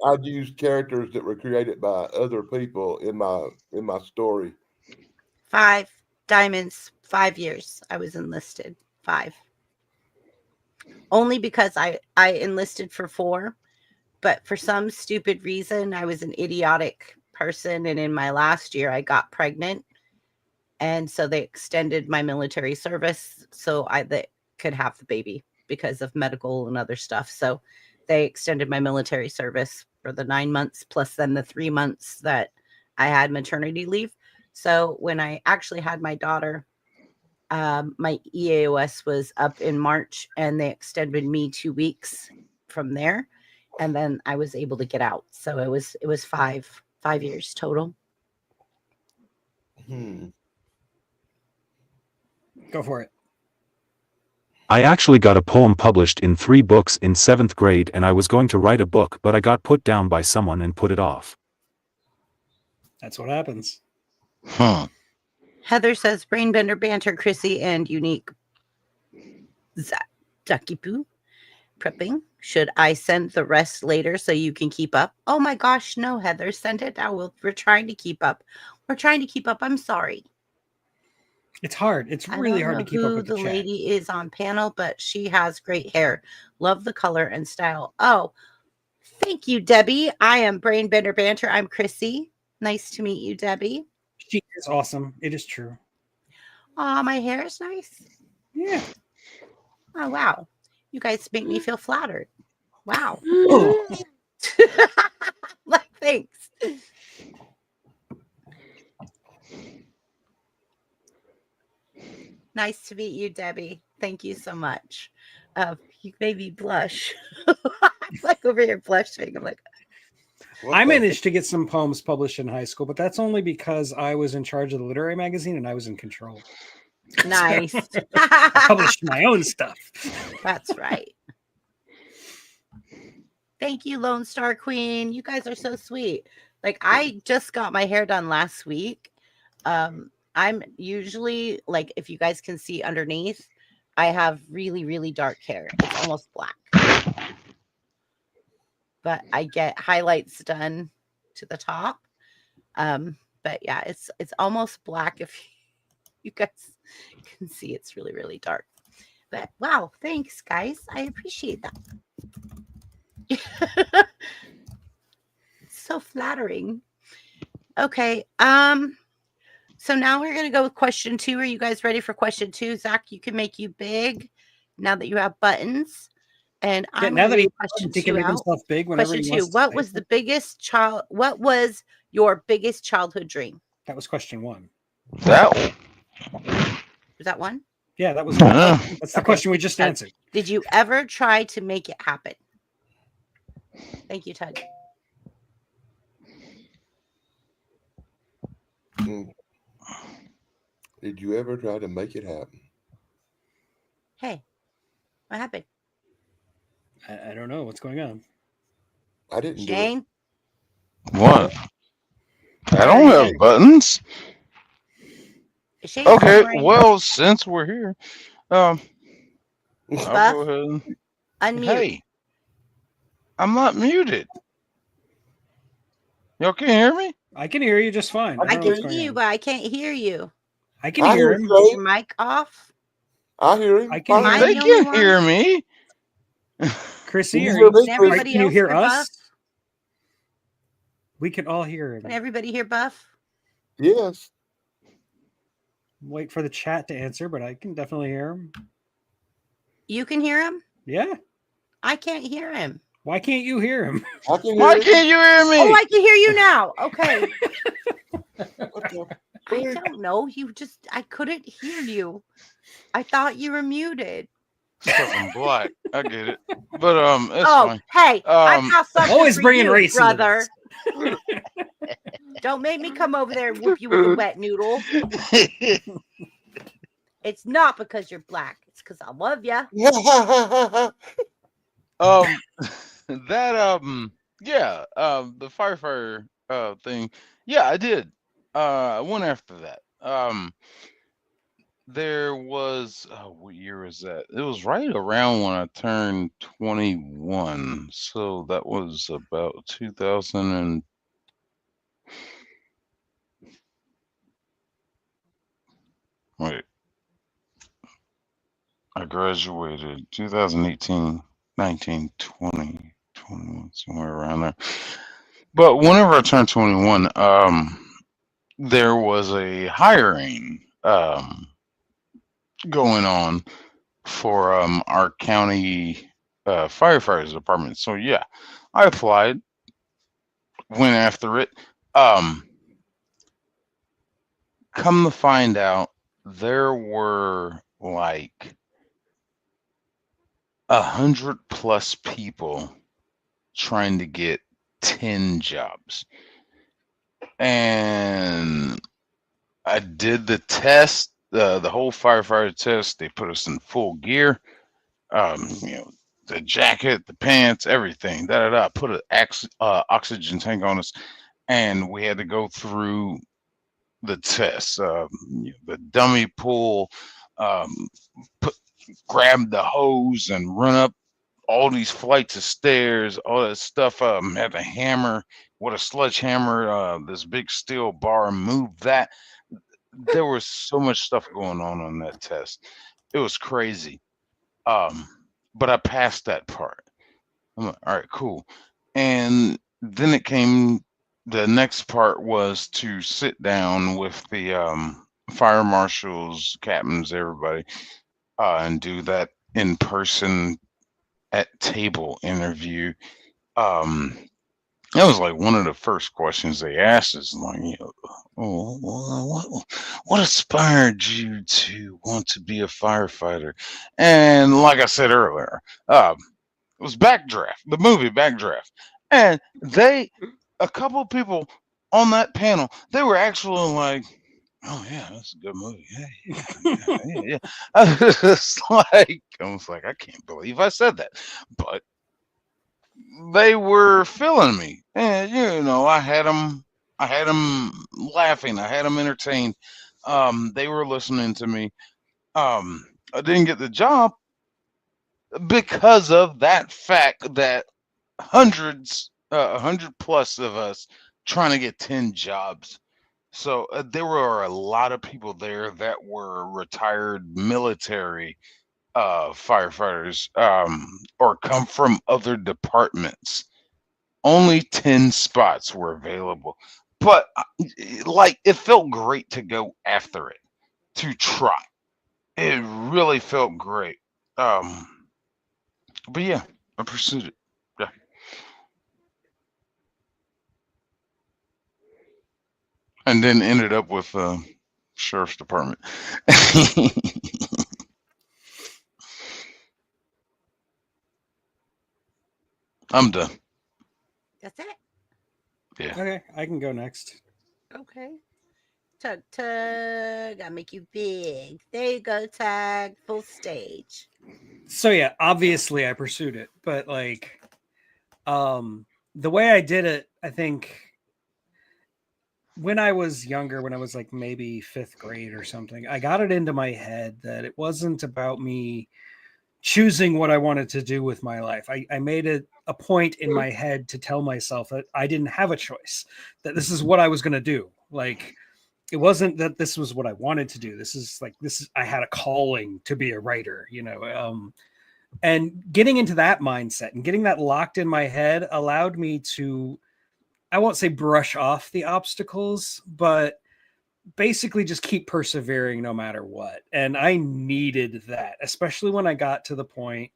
I'd used characters that were created by other people in my story.
5 diamonds, 5 years. I was enlisted. 5. Only because I enlisted for 4, but for some stupid reason, I was an idiotic person. And in my last year, I got pregnant. And so they extended my military service so they could have the baby because of medical and other stuff. So they extended my military service for the 9 months plus then the 3 months that I had maternity leave. So when I actually had my daughter, my EAOS was up in March and they extended me 2 weeks from there. And then I was able to get out. So it was 5 years total.
Go for it.
I actually got a poem published in 3 books in 7th grade and I was going to write a book, but I got put down by someone and put it off.
That's what happens.
Huh.
Heather says, Brainbender Banter, Chrissy, and Unique Ducky Poo. Prepping. Should I send the rest later so you can keep up? Oh my gosh, no, Heather. Send it now. We're trying to keep up. We're trying to keep up. I'm sorry.
It's hard. It's really hard to keep up with the chat.
Lady is on panel, but she has great hair. Love the color and style. Oh, thank you, Debbie. I am Brainbender Banter. I'm Chrissy. Nice to meet you, Debbie.
She is awesome. It is true.
Oh, my hair is nice.
Yeah.
Oh, wow. You guys make me feel flattered. Wow. Like, thanks. Nice to meet you, Debbie. Thank you so much. You made me blush. I'm like over here blushing. I'm like,
I managed to get some poems published in high school, but that's only because I was in charge of the literary magazine and I was in control.
nice.
I published my own stuff.
That's right. Thank you, Lone Star Queen. You guys are so sweet. Like, I just got my hair done last week. I'm usually, like, if you guys can see underneath, I have really, really dark hair. It's almost black. But I get highlights done to the top. But yeah, it's almost black if you guys can see. It's really, really dark. But wow, thanks, guys. I appreciate that. It's so flattering. Okay. So now we're going to go with question 2. Are you guys ready for question 2? Zach, you can make you big now that you have buttons. And
yeah,
I'm
now that he
can
make himself big whenever
question
he
2. What was your biggest childhood dream?
That was question 1.
That one.
Was that one?
Yeah, that was one. That's the question we just answered.
Did you ever try to make it happen? Thank you, Tug.
Did you ever try to make it happen?
Hey, what happened?
I don't know what's going on.
I didn't do it.
Shane,
What? I
are
don't have
you?
buttons.
Shane's
Okay,
hammering.
well, since we're here, I'll
Buff,
go ahead.
unmute.
Hey, I'm not muted. Y'all can hear me?
I can hear you just fine. I
I
don't know
can
what's
see
going
you,
on.
but I can't hear you.
I can
I
hear
hear
him.
Is
Shane.
your mic off?
I hear him.
I can
Am
hear
I
They
the
him.
only
can
one?
hear me.
Chrissy,
You
are
hear
you?
me,
Can
Chris?
everybody
Can you
else
hear
hear Buff?
us? We can all hear
Can
him.
everybody hear Buff?
Yes.
Wait for the chat to answer, but I can definitely hear him.
You can hear him?
Yeah.
I can't hear him.
Why can't you hear him?
I can
Why
hear him.
can't you hear me?
Oh, I can hear you now. Okay.
What the
I
frick?
don't know. I couldn't hear you. I thought you were muted.
Because I'm black. I get it. But it's
Oh,
fine.
hey, I got something
Always
for
bringing
you,
race into
brother. Don't make me come over there and whoop you with a wet noodle. It's not because you're black. It's because I love you.
that yeah, the firefighter thing. Yeah, I did. I went after that. There was what year was that? It was right around when I turned 21. So that was about 2000 and wait. I graduated 2018, 19, 20, 21, somewhere around there. But whenever I turned 21, there was a hiring going on for our county firefighters department. So yeah, I applied, went after it. Um, Come to find out, there were like 100+ people trying to get 10 jobs, and I did the test, the whole firefighter test. They put us in full gear, you know, the jacket, the pants, everything. Da da da. Put an oxygen tank on us, and we had to go through the test. The dummy pull, um, put grab the hose and run up all these flights of stairs, all that stuff. Had a hammer with a sledgehammer, this big steel bar, move that. There was so much stuff going on that test. It was crazy. Um, but I passed that part. I'm like, all right, cool. And then it came. The next part was to sit down with the fire marshals, captains, everybody, and do that in person at table interview. Um, that was like one of the first questions they asked is like, oh, what inspired you to want to be a firefighter? And like I said earlier, it was Backdraft, the movie Backdraft, and a couple of people on that panel, they were actually like, "Oh yeah, that's a good movie. Yeah." I was like, I can't believe I said that, but they were feeling me, and I had them laughing, I had them entertained. They were listening to me. I didn't get the job because of that fact that hundreds, 100+ of us trying to get 10 jobs. So there were a lot of people there that were retired military firefighters, or come from other departments. Only 10 spots were available, but like it felt great to go after it, to try. It really felt great. But yeah, I pursued it. Yeah. And then ended up with sheriff's department. I'm done.
That's it.
Yeah.
Okay, I can go next.
Okay. Tug, tug. Gotta make you big. There you go, Tag. Full stage.
So yeah, obviously I pursued it, but like the way I did it, I think when I was younger, when I was like maybe 5th grade or something, I got it into my head that it wasn't about me choosing what I wanted to do with my life. I made it a point in my head to tell myself that I didn't have a choice, that this is what I was going to do. Like, it wasn't that this was what I wanted to do. I had a calling to be a writer, you know. And getting into that mindset and getting that locked in my head allowed me to, I won't say brush off the obstacles, but basically just keep persevering no matter what. And I needed that, especially when I got to the point,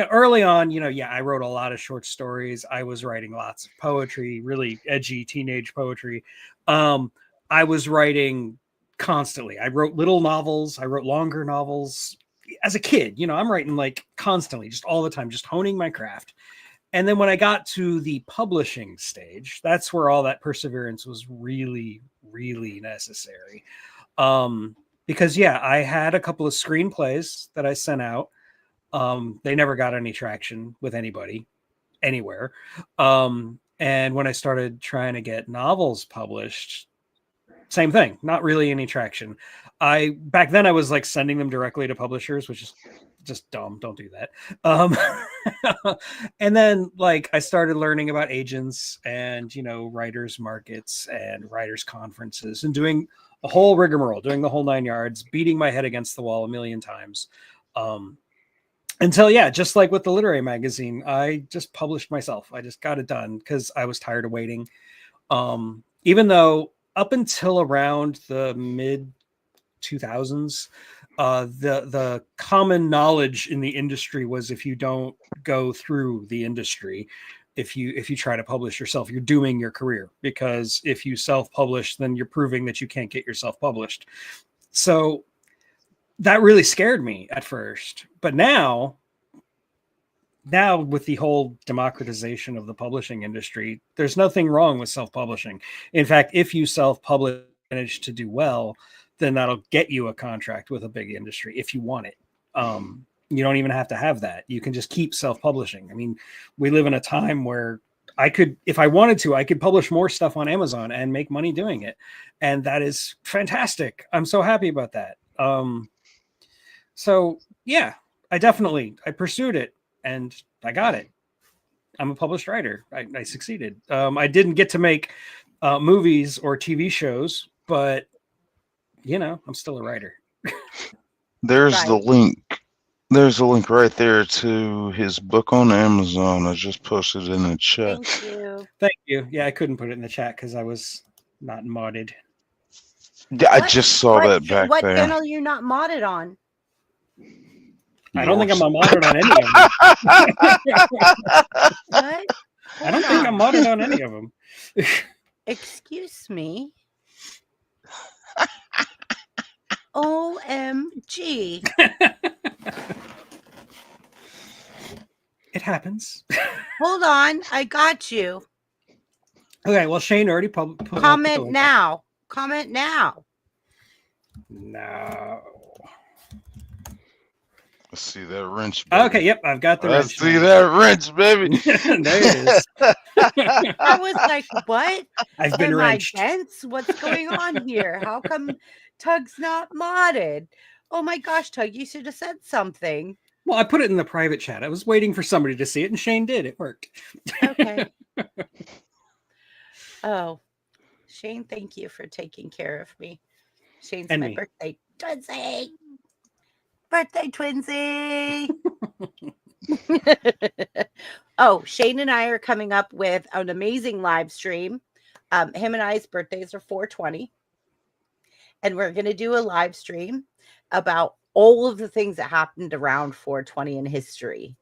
early on, I wrote a lot of short stories. I was writing lots of poetry, really edgy teenage poetry. I was writing constantly. I wrote little novels. I wrote longer novels as a kid. I'm writing like constantly, just all the time, just honing my craft. And then when I got to the publishing stage, that's where all that perseverance was really, really necessary. Because I had a couple of screenplays that I sent out. They never got any traction with anybody anywhere. And when I started trying to get novels published, same thing, not really any traction. Back then I was like sending them directly to publishers, which is just dumb. Don't do that. And then like I started learning about agents and writers markets and writers conferences and doing a whole rigmarole, doing the whole 9 yards, beating my head against the wall a million times. Until just like with the literary magazine, I just published myself. I just got it done because I was tired of waiting. Even though up until around the mid 2000s, the common knowledge in the industry was if you don't go through the industry, if you try to publish yourself, you're dooming your career, because if you self-publish, then you're proving that you can't get yourself published. So that really scared me at first. But now with the whole democratization of the publishing industry, there's nothing wrong with self-publishing. In fact, if you self-publish, manage to do well, then that'll get you a contract with a big industry if you want it. You don't even have to have that. You can just keep self-publishing. I mean, we live in a time where I could, if I wanted to, I could publish more stuff on Amazon and make money doing it. And that is fantastic. I'm so happy about that. So yeah, I pursued it and I got it. I'm a published writer. I succeeded. I didn't get to make movies or TV shows, but I'm still a writer.
There's the link. There's a link right there to his book on Amazon. I just posted it in the chat.
Thank you.
Thank you. Yeah, I couldn't put it in the chat because I was not modded.
Yeah, I just saw that back
what
there.
What channel you're not modded on?
I don't think I'm modded on any of them.
What?
I don't think I'm modded on any of them.
Excuse me. OMG.
It happens.
Hold on. I got you.
Okay, well, Shane already
comment now. Comment now.
No.
Let's see that wrench, baby.
Okay, yep, I've got the wrench.
Let's see that wrench, baby.
There it is.
I was like, what?
I've been wrenched.
What's going on here? How come Tug's not modded? Oh my gosh, Tug, you should have said something.
Well, I put it in the private chat. I was waiting for somebody to see it, and Shane did. It worked.
Okay. Oh, Shane, thank you for taking care of me. Shane's
and
my
me.
birthday twinsy. Birthday twinsy. Oh, Shane and I are coming up with an amazing live stream. Him and I's birthdays are 4/20. And we're going to do a live stream about all of the things that happened around 4/20 in history.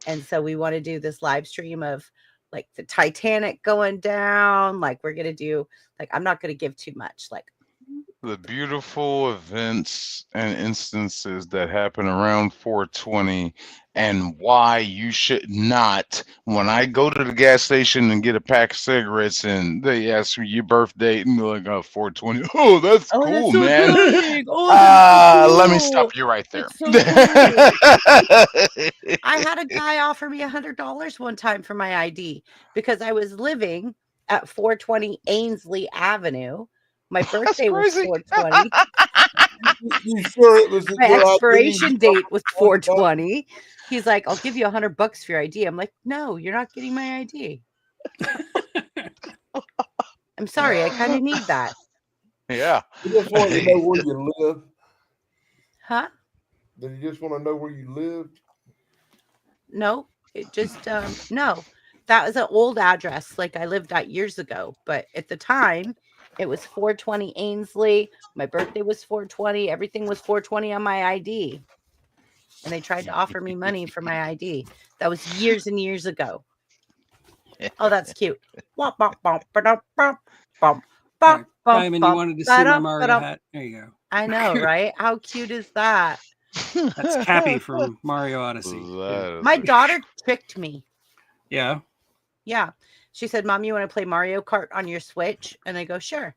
And so we want to do this live stream of like the Titanic going down. Like we're going to do, like, I'm not going to give too much, like
the beautiful events and instances that happen around 420 and why you should not, when I go to the gas station and get a pack of cigarettes and they ask me your birth date and be like, oh, 420. Oh, that's
Oh, that's
cool,
so
man.
exciting. Oh, that's so
Let me
cool.
stop you right there.
It's so cool. I had a guy offer me $100 one time for my ID because I was living at 420 Ainsley Avenue. My birthday was
crazy.
420.
You sure it was a
My
good idea?
expiration date was 420. He's like, I'll give you $100 for your ID. I'm like, no, you're not getting my ID. I'm sorry. I kind of need that.
Yeah.
You just want to know where you live?
Huh?
Did you just want to know where you lived?
No, it just, no. That was an old address. Like I lived at years ago. But at the time, it was 420 Ainsley. My birthday was 420. Everything was 420 on my ID. And they tried to offer me money for my ID. That was years and years ago. Oh, that's cute.
Diamond, you wanted to see my Mario hat? There you go.
I know, right? How cute is that?
That's Cappy from Mario Odyssey.
My daughter tricked me.
Yeah.
Yeah. She said, Mom, you want to play Mario Kart on your Switch? And I go, sure.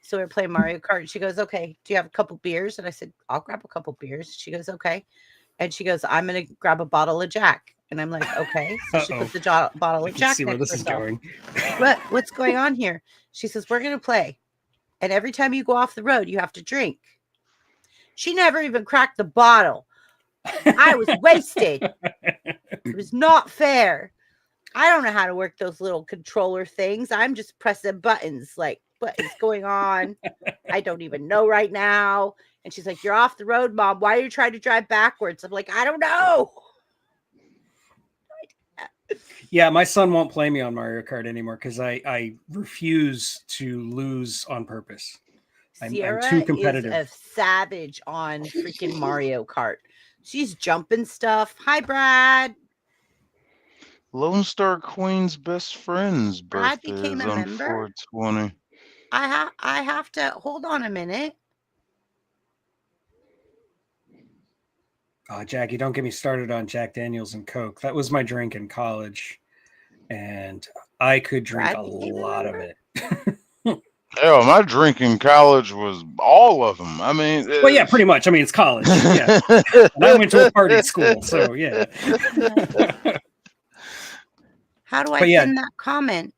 So we're playing Mario Kart. She goes, okay, do you have a couple beers? And I said, I'll grab a couple beers. She goes, okay. And she goes, I'm going to grab a bottle of Jack. And I'm like, okay. So she puts the bottle of Jack.
See where this is going.
What's going on here? She says, we're going to play. And every time you go off the road, you have to drink. She never even cracked the bottle. I was wasted. It was not fair. I don't know how to work those little controller things. I'm just pressing buttons. Like, what is going on? I don't even know right now. And she's like, you're off the road, Mom. Why are you trying to drive backwards? I'm like, I don't know.
Yeah, my son won't play me on Mario Kart anymore because I refuse to lose on purpose. I'm too competitive.
Is a savage on freaking Mario Kart. She's jumping stuff. Hi, Brad.
Lone Star Queen's best friend's
Brad
birthday
became
is
a
on
member?
420.
I have to hold on a minute.
Oh, Jackie, don't get me started on Jack Daniels and Coke. That was my drink in college, and I could drink a lot of it.
Hell, my drink in college was all of them. I mean,
well, yeah, pretty much. I mean, it's college. Yeah, and I went to a party school, so yeah.
How do I pin that comment?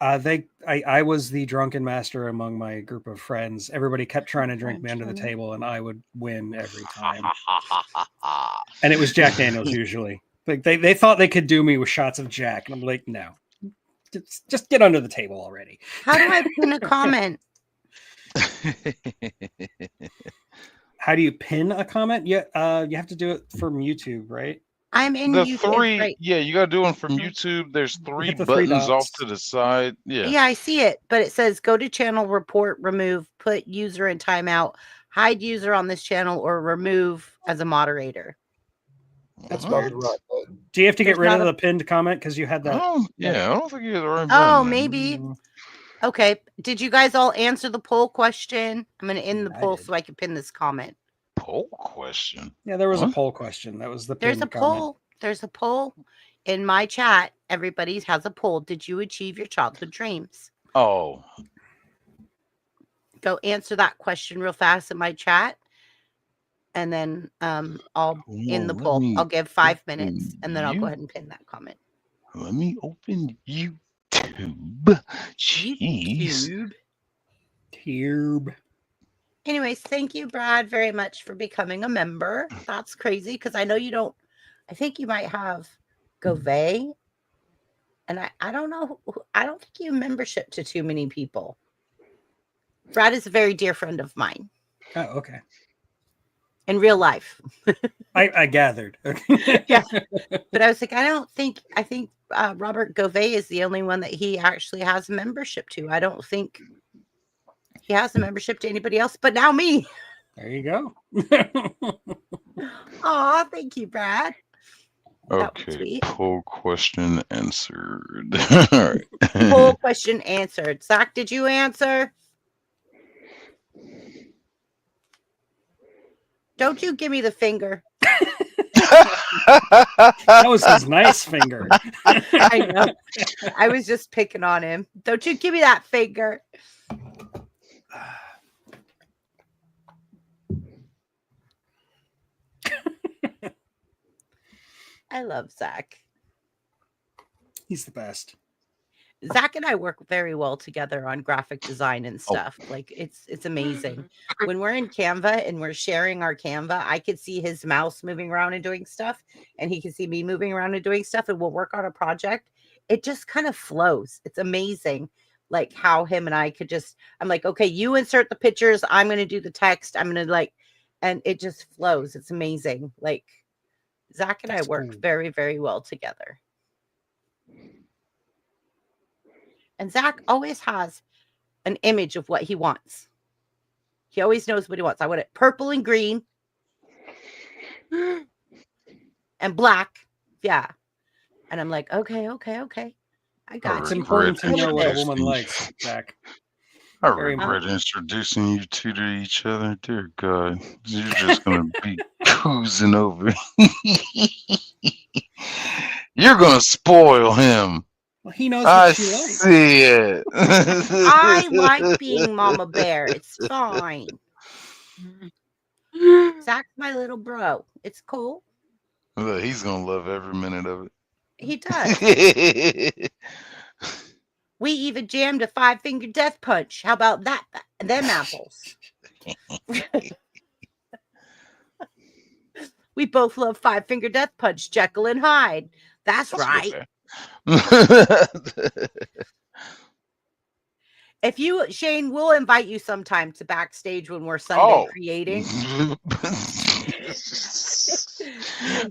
I was the drunken master among my group of friends. Everybody kept trying to drink me under the table, and I would win every time. And it was Jack Daniels usually. Like they thought they could do me with shots of Jack, and I'm like, no, just get under the table already.
How do I pin a comment?
How do you pin a comment? Yeah, you have to do it from YouTube, right?
I'm in
the
YouTube.
three.
Right.
Yeah, you gotta do them from YouTube. There's three
the
buttons
3
off to the side. Yeah.
Yeah, I see it, but it says go to channel, report, remove, put user in timeout, hide user on this channel, or remove as a moderator.
That's about the right button.
Do you have to get rid of the pinned comment because you had that?
Oh, yeah, I don't think you had the right
Oh,
button.
maybe. Okay. Did you guys all answer the poll question? I'm going to end the poll so I can pin this comment.
Poll question?
Yeah, there was a poll question. That was the
There's a
comment.
poll. There's a poll in my chat. Everybody has a poll. Did you achieve your childhood dreams?
Oh.
Go answer that question real fast in my chat. And then I'll end the poll. I'll give 5 minutes and then I'll go ahead and pin that comment.
Let me open YouTube. Jeez.
YouTube.
Anyways, thank you, Brad, very much for becoming a member. That's crazy because I know you don't. I think you might have Gove. And I don't know. I don't think you have membership to too many people. Brad is a very dear friend of mine.
Oh, okay.
In real life.
I gathered.
Yeah. But I was like, I think Robert Gove is the only one that he actually has a membership to. I don't think he has a membership to anybody else, but now me.
There you go.
Aw, thank you, Brad.
Okay, poll question answered. All right.
Poll question answered. Zach, did you answer? Don't you give me the finger.
That was his nice finger.
I know. I was just picking on him. Don't you give me that finger. I love Zach.
He's the best.
Zach and I work very well together on graphic design and stuff. Like it's amazing. When we're in Canva and we're sharing our Canva, I could see his mouse moving around and doing stuff, and he can see me moving around and doing stuff, and we'll work on a project. It just kind of flows. It's amazing. Like how him and I could just, I'm like, okay, you insert the pictures, I'm gonna do the text, I'm gonna like, and it just flows. It's amazing. Like Zach and I work very, very well together. And Zach always has an image of what he wants. He always knows what he wants. I want it purple and green and black. Yeah. And I'm like, okay. I got
It's
you.
important to know what a woman likes, Zach.
I regret introducing you two to each other. Dear God, you're just going to be cruising over. You're going to spoil him.
Well, he knows what she likes.
See it.
I like being Mama Bear. It's fine. Zach's my little bro. It's cool.
Look, he's going to love every minute of it.
He does. We even jammed a 5-finger death punch. How about that? Them apples. We both love 5-finger death punch, Jekyll and Hyde. That's right. If you, Shane, we'll invite you sometime to backstage when we're Sunday creating. Me and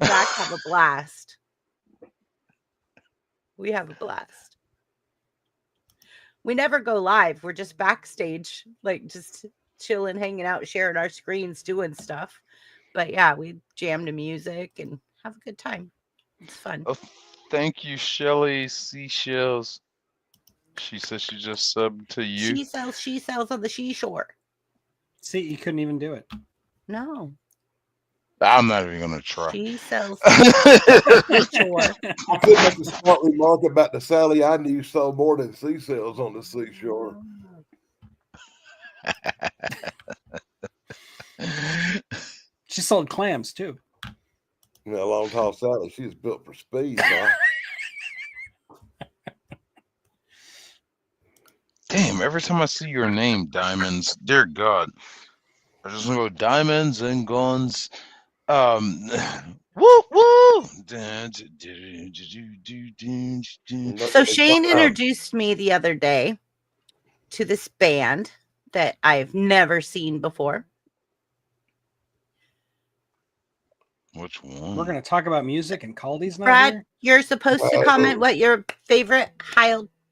Zach have a blast. We have a blast. We never go live. We're just backstage, like just chilling, hanging out, sharing our screens, doing stuff. But yeah, we jam to music and have a good time. It's fun.
Oh, thank you, Shelly Seashells. She says she just subbed to you.
She sells on the seashore.
See, you couldn't even do it.
No.
I'm not even gonna try.
She sells on the seashore.
I could make a smart remark about the Sally I knew sold more than seashells on the seashore.
She sold clams too.
You know, long tall Sally, she's built for speed. Huh?
Damn, every time I see your name, Diamonds, dear God, I just want to go Diamonds and Guns. Woo woo.
So Shane introduced me the other day to this band that I've never seen before.
Which one?
We're going to talk about music and Caldy's not
Brad,
here.
you're supposed to comment what your favorite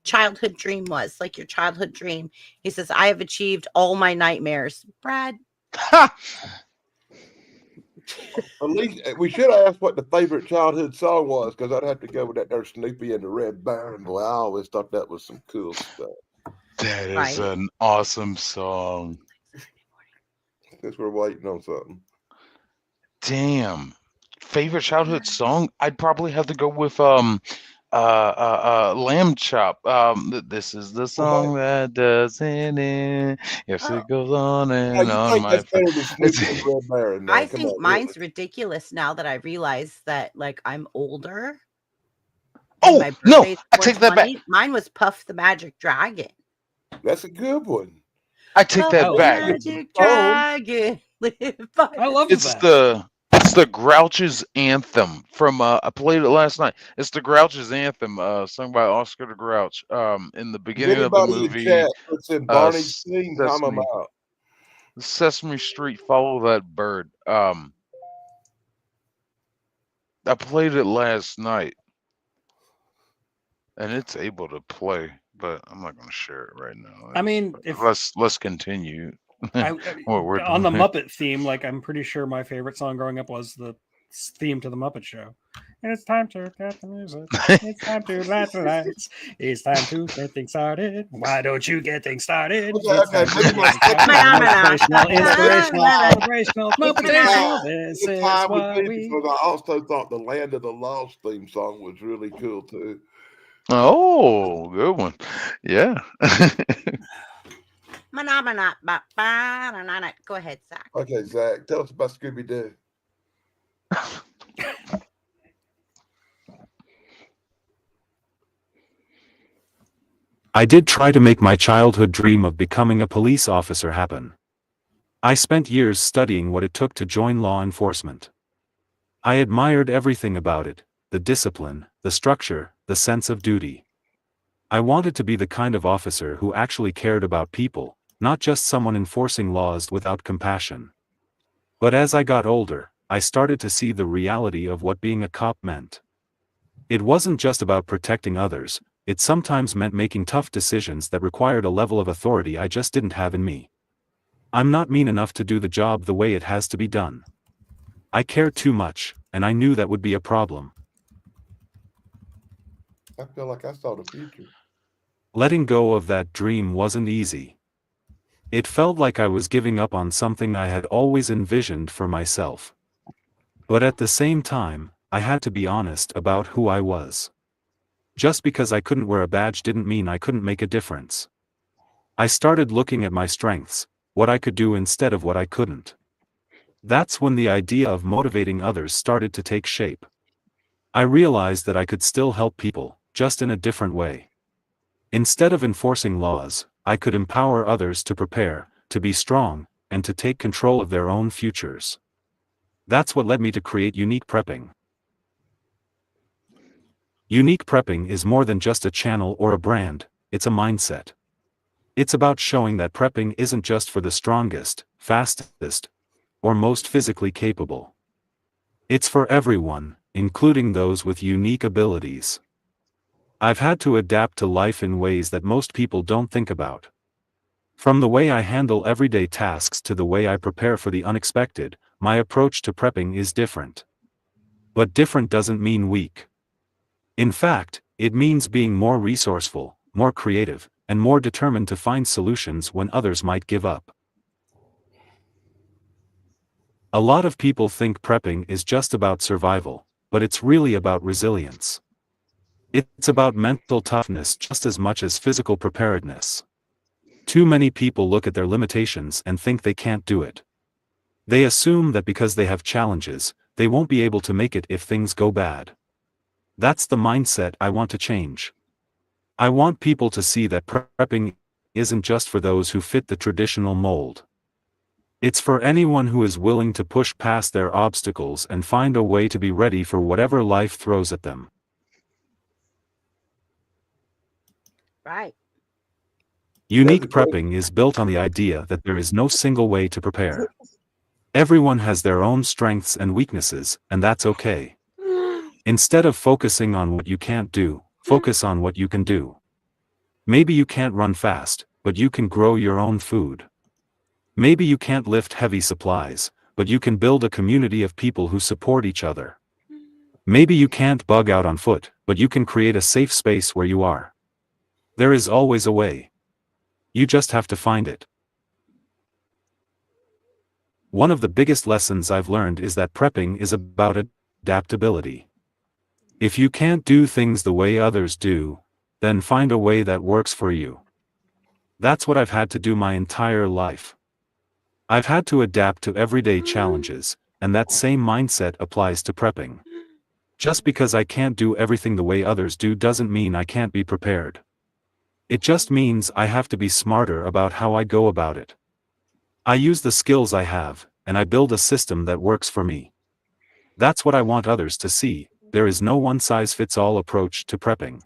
childhood dream was, like your childhood dream. He says, I have achieved all my nightmares. Brad.
At least we should have asked what the favorite childhood song was, because I'd have to go with that there Snoopy and the Red Baron. Boy, I always thought that was some cool stuff.
That is an awesome song.
Since we're waiting on something.
Damn. Favorite childhood song? I'd probably have to go with Lamb Chop. This is the song that doesn't end. Yes, it goes on and on.
I think
mine's ridiculous now that I realize that like I'm older.
Oh no, I take that back.
Mine was Puff the Magic Dragon.
That's a good one.
I take that back.
Magic Dragon.
I love
It's the Grouch's anthem from I played it last night. It's the Grouch's anthem sung by Oscar the Grouch in the beginning of the movie. Sesame Street, Follow That Bird. I played it last night and it's able to play, but I'm not going to share it right now.
I mean,
let's continue.
On the Muppet theme, like I'm pretty sure my favorite song growing up was the theme to the Muppet Show. It's time to cut the music. It's time to light the lights. It's time to get things started. Why don't you get things started?
Okay,
It's time to get things started. Motivational, inspirational, celebrational, motivational. This
the
is
time with
what
me
we.
because I also thought the Land of the Lost theme song was really cool too.
Oh, good one. Yeah.
Go ahead, Zach.
Okay, Zach, tell us about Scooby Doo.
I did try to make my childhood dream of becoming a police officer happen. I spent years studying what it took to join law enforcement. I admired everything about it, the discipline, the structure, the sense of duty. I wanted to be the kind of officer who actually cared about people, not just someone enforcing laws without compassion. But as I got older, I started to see the reality of what being a cop meant. It wasn't just about protecting others, it sometimes meant making tough decisions that required a level of authority I just didn't have in me. I'm not mean enough to do the job the way it has to be done. I care too much, and I knew that would be a problem.
I feel like I saw the future.
Letting go of that dream wasn't easy. It felt like I was giving up on something I had always envisioned for myself. But at the same time, I had to be honest about who I was. Just because I couldn't wear a badge didn't mean I couldn't make a difference. I started looking at my strengths, what I could do instead of what I couldn't. That's when the idea of motivating others started to take shape. I realized that I could still help people, just in a different way. Instead of enforcing laws, I could empower others to prepare, to be strong, and to take control of their own futures. That's what led me to create Unique Prepping. Unique Prepping is more than just a channel or a brand, it's a mindset. It's about showing that prepping isn't just for the strongest, fastest, or most physically capable. It's for everyone, including those with unique abilities. I've had to adapt to life in ways that most people don't think about. From the way I handle everyday tasks to the way I prepare for the unexpected, my approach to prepping is different. But different doesn't mean weak. In fact, it means being more resourceful, more creative, and more determined to find solutions when others might give up. A lot of people think prepping is just about survival, but it's really about resilience. It's about mental toughness just as much as physical preparedness. Too many people look at their limitations and think they can't do it. They assume that because they have challenges, they won't be able to make it if things go bad. That's the mindset I want to change. I want people to see that prepping isn't just for those who fit the traditional mold. It's for anyone who is willing to push past their obstacles and find a way to be ready for whatever life throws at them.
Right.
Unique prepping is built on the idea that there is no single way to prepare. Everyone has their own strengths and weaknesses, and that's okay. Instead of focusing on what you can't do, focus on what you can do. Maybe you can't run fast, but you can grow your own food. Maybe you can't lift heavy supplies, but you can build a community of people who support each other. Maybe you can't bug out on foot, but you can create a safe space where you are. There is always a way. You just have to find it. One of the biggest lessons I've learned is that prepping is about adaptability. If you can't do things the way others do, then find a way that works for you. That's what I've had to do my entire life. I've had to adapt to everyday challenges, and that same mindset applies to prepping. Just because I can't do everything the way others do doesn't mean I can't be prepared. It just means I have to be smarter about how I go about it. I use the skills I have, and I build a system that works for me. That's what I want others to see. There is no one-size-fits-all approach to prepping.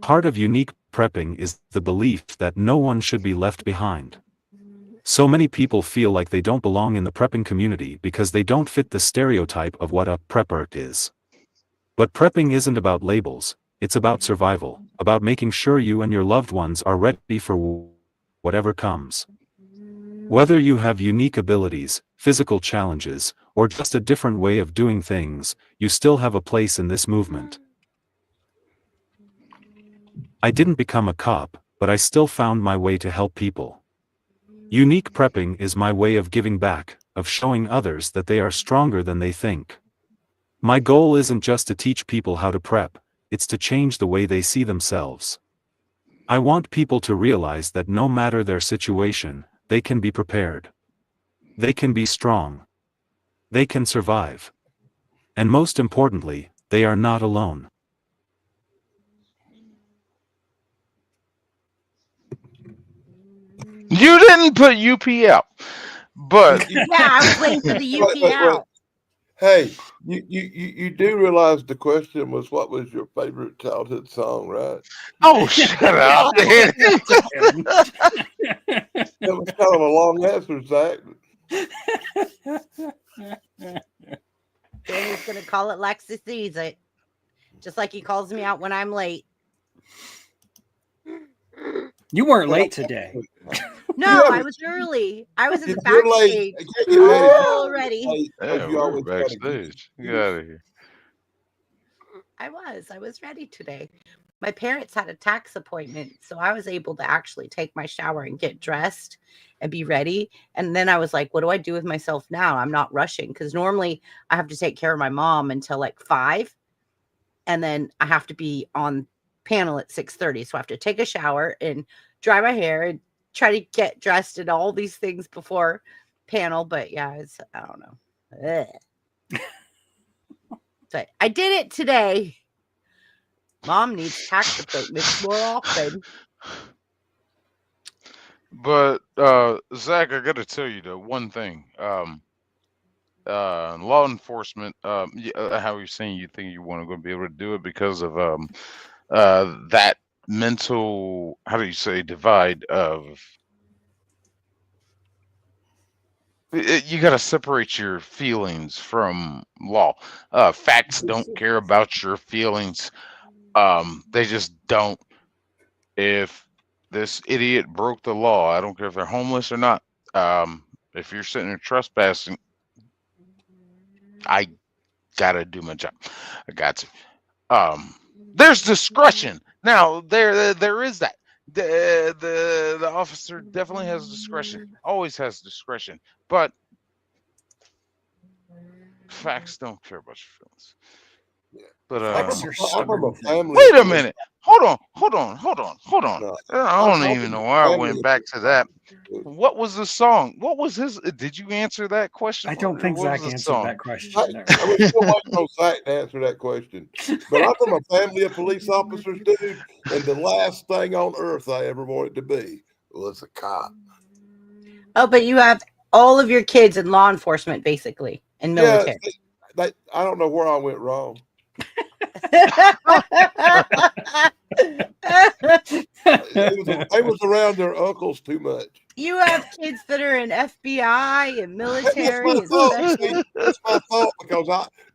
Part of unique prepping is the belief that no one should be left behind. So many people feel like they don't belong in the prepping community because they don't fit the stereotype of what a prepper is. But prepping isn't about labels, it's about survival, about making sure you and your loved ones are ready for whatever comes. Whether you have unique abilities, physical challenges, or just a different way of doing things, you still have a place in this movement. I didn't become a cop, but I still found my way to help people. Unique prepping is my way of giving back, of showing others that they are stronger than they think. My goal isn't just to teach people how to prep, it's to change the way they see themselves. I want people to realize that no matter their situation, they can be prepared. They can be strong. They can survive. And most importantly, they are not alone.
You didn't put UP out, but
Yeah, I was waiting for the UP
Wait.
out.
Hey, you do realize the question was what was your favorite childhood song, right?
oh, shut up, man.
It was kind of a long answer, Zach.
Danny's gonna call it Lexi sees it, just like he calls me out when I'm late.
You weren't late today.
No,
Yeah,
I was early. I was in the
if you're late,
backstage
I can't get mad at you
already.
late,
Yeah,
because you
we're
always gotta
backstage. Get out of here.
I was ready today. My parents had a tax appointment, so I was able to actually take my shower and get dressed and be ready. And then I was like, what do I do with myself now? I'm not rushing because normally I have to take care of my mom until like 5, and then I have to be on panel at 6:30. So I have to take a shower and dry my hair and try to get dressed and all these things before panel. But yeah, I don't know. But I did it today. Mom needs tax appointments more often.
But Zach, I got to tell you the one thing. Law enforcement. How you're saying you think you want to go be able to do it because of that mental. How do you say divide of. You got to separate your feelings from law. Facts don't care about your feelings. They just don't. If this idiot broke the law, I don't care if they're homeless or not. If you're sitting there trespassing, I gotta do my job. I got to. There's discretion. Now there is that. The officer definitely has discretion. Always has discretion. But facts don't care about your feelings. But
I'm from a family.
wait a minute. Hold on.
No,
I don't even know why I
family
went back to that. What was the song? What was his? Did you answer that question?
I don't think
What
Zach
was the
answered
song?
that question.
I was still waiting on Zach to answer that question. But I'm from a family of police officers, dude, and the last thing on earth I ever wanted to be was a cop.
Oh, but you have all of your kids in law enforcement, basically, and military.
Yeah, I don't know where I went wrong. They was around their uncles too much.
You have kids that are in FBI and military.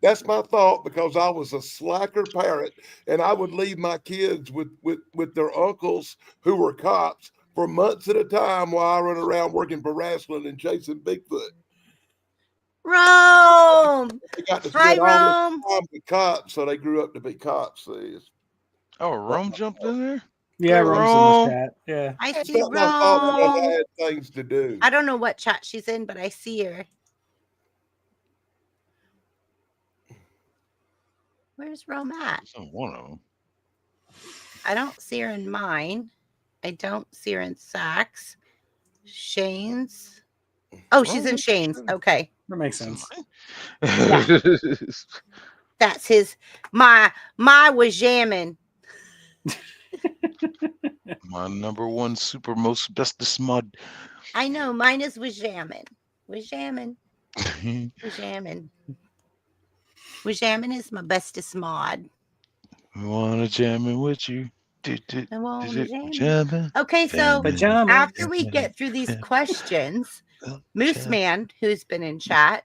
That's my thought because I was a slacker parent, and I would leave my kids with their uncles who were cops for months at a time while I run around working for wrestling and chasing Bigfoot.
Rome.
They got to
Hi,
spend all their
Rome.
time with cops, so they grew up to be cops. See,
Oh, Rome jumped in there.
Yeah,
Hey,
Rome's
Rome.
in the chat. Yeah.
I
it's
see
not my fault because I
Rome.
had things to do.
I don't know what chat she's in, but I see her. Where's Rome at?
It's on one of them.
I don't see her in mine. I don't see her in Sachs. Shane's. Oh, she's in Shane's. Okay.
That makes sense.
Yeah. That's his my was jamming.
My number one super most bestest mod.
I know mine is was jamming. Was jamming. Was jamming is my bestest mod.
Wanna jamming with you?
I wanna jamming. Okay, so
Pajamas.
after we get through these questions, Moose Man, who's been in chat,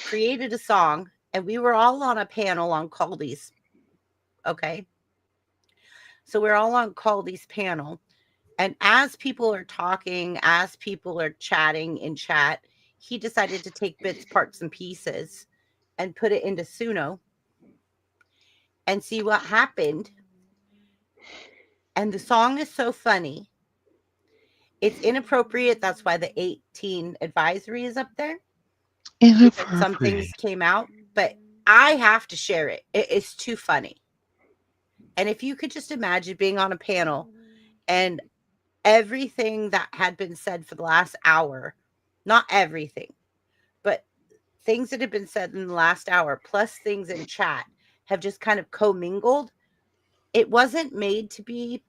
created a song, and we were all on a panel on Caldy's. Okay. So we're all on Caldy's panel. And as people are talking, as people are chatting in chat, he decided to take bits, parts, and pieces and put it into Suno and see what happened. And the song is so funny. It's inappropriate. That's why the 18 advisory is up there. Because some things came out, but I have to share it. It is too funny. And if you could just imagine being on a panel and everything that had been said for the last hour, not everything, but things that have been said in the last hour, plus things in chat, have just kind of commingled. It wasn't made to be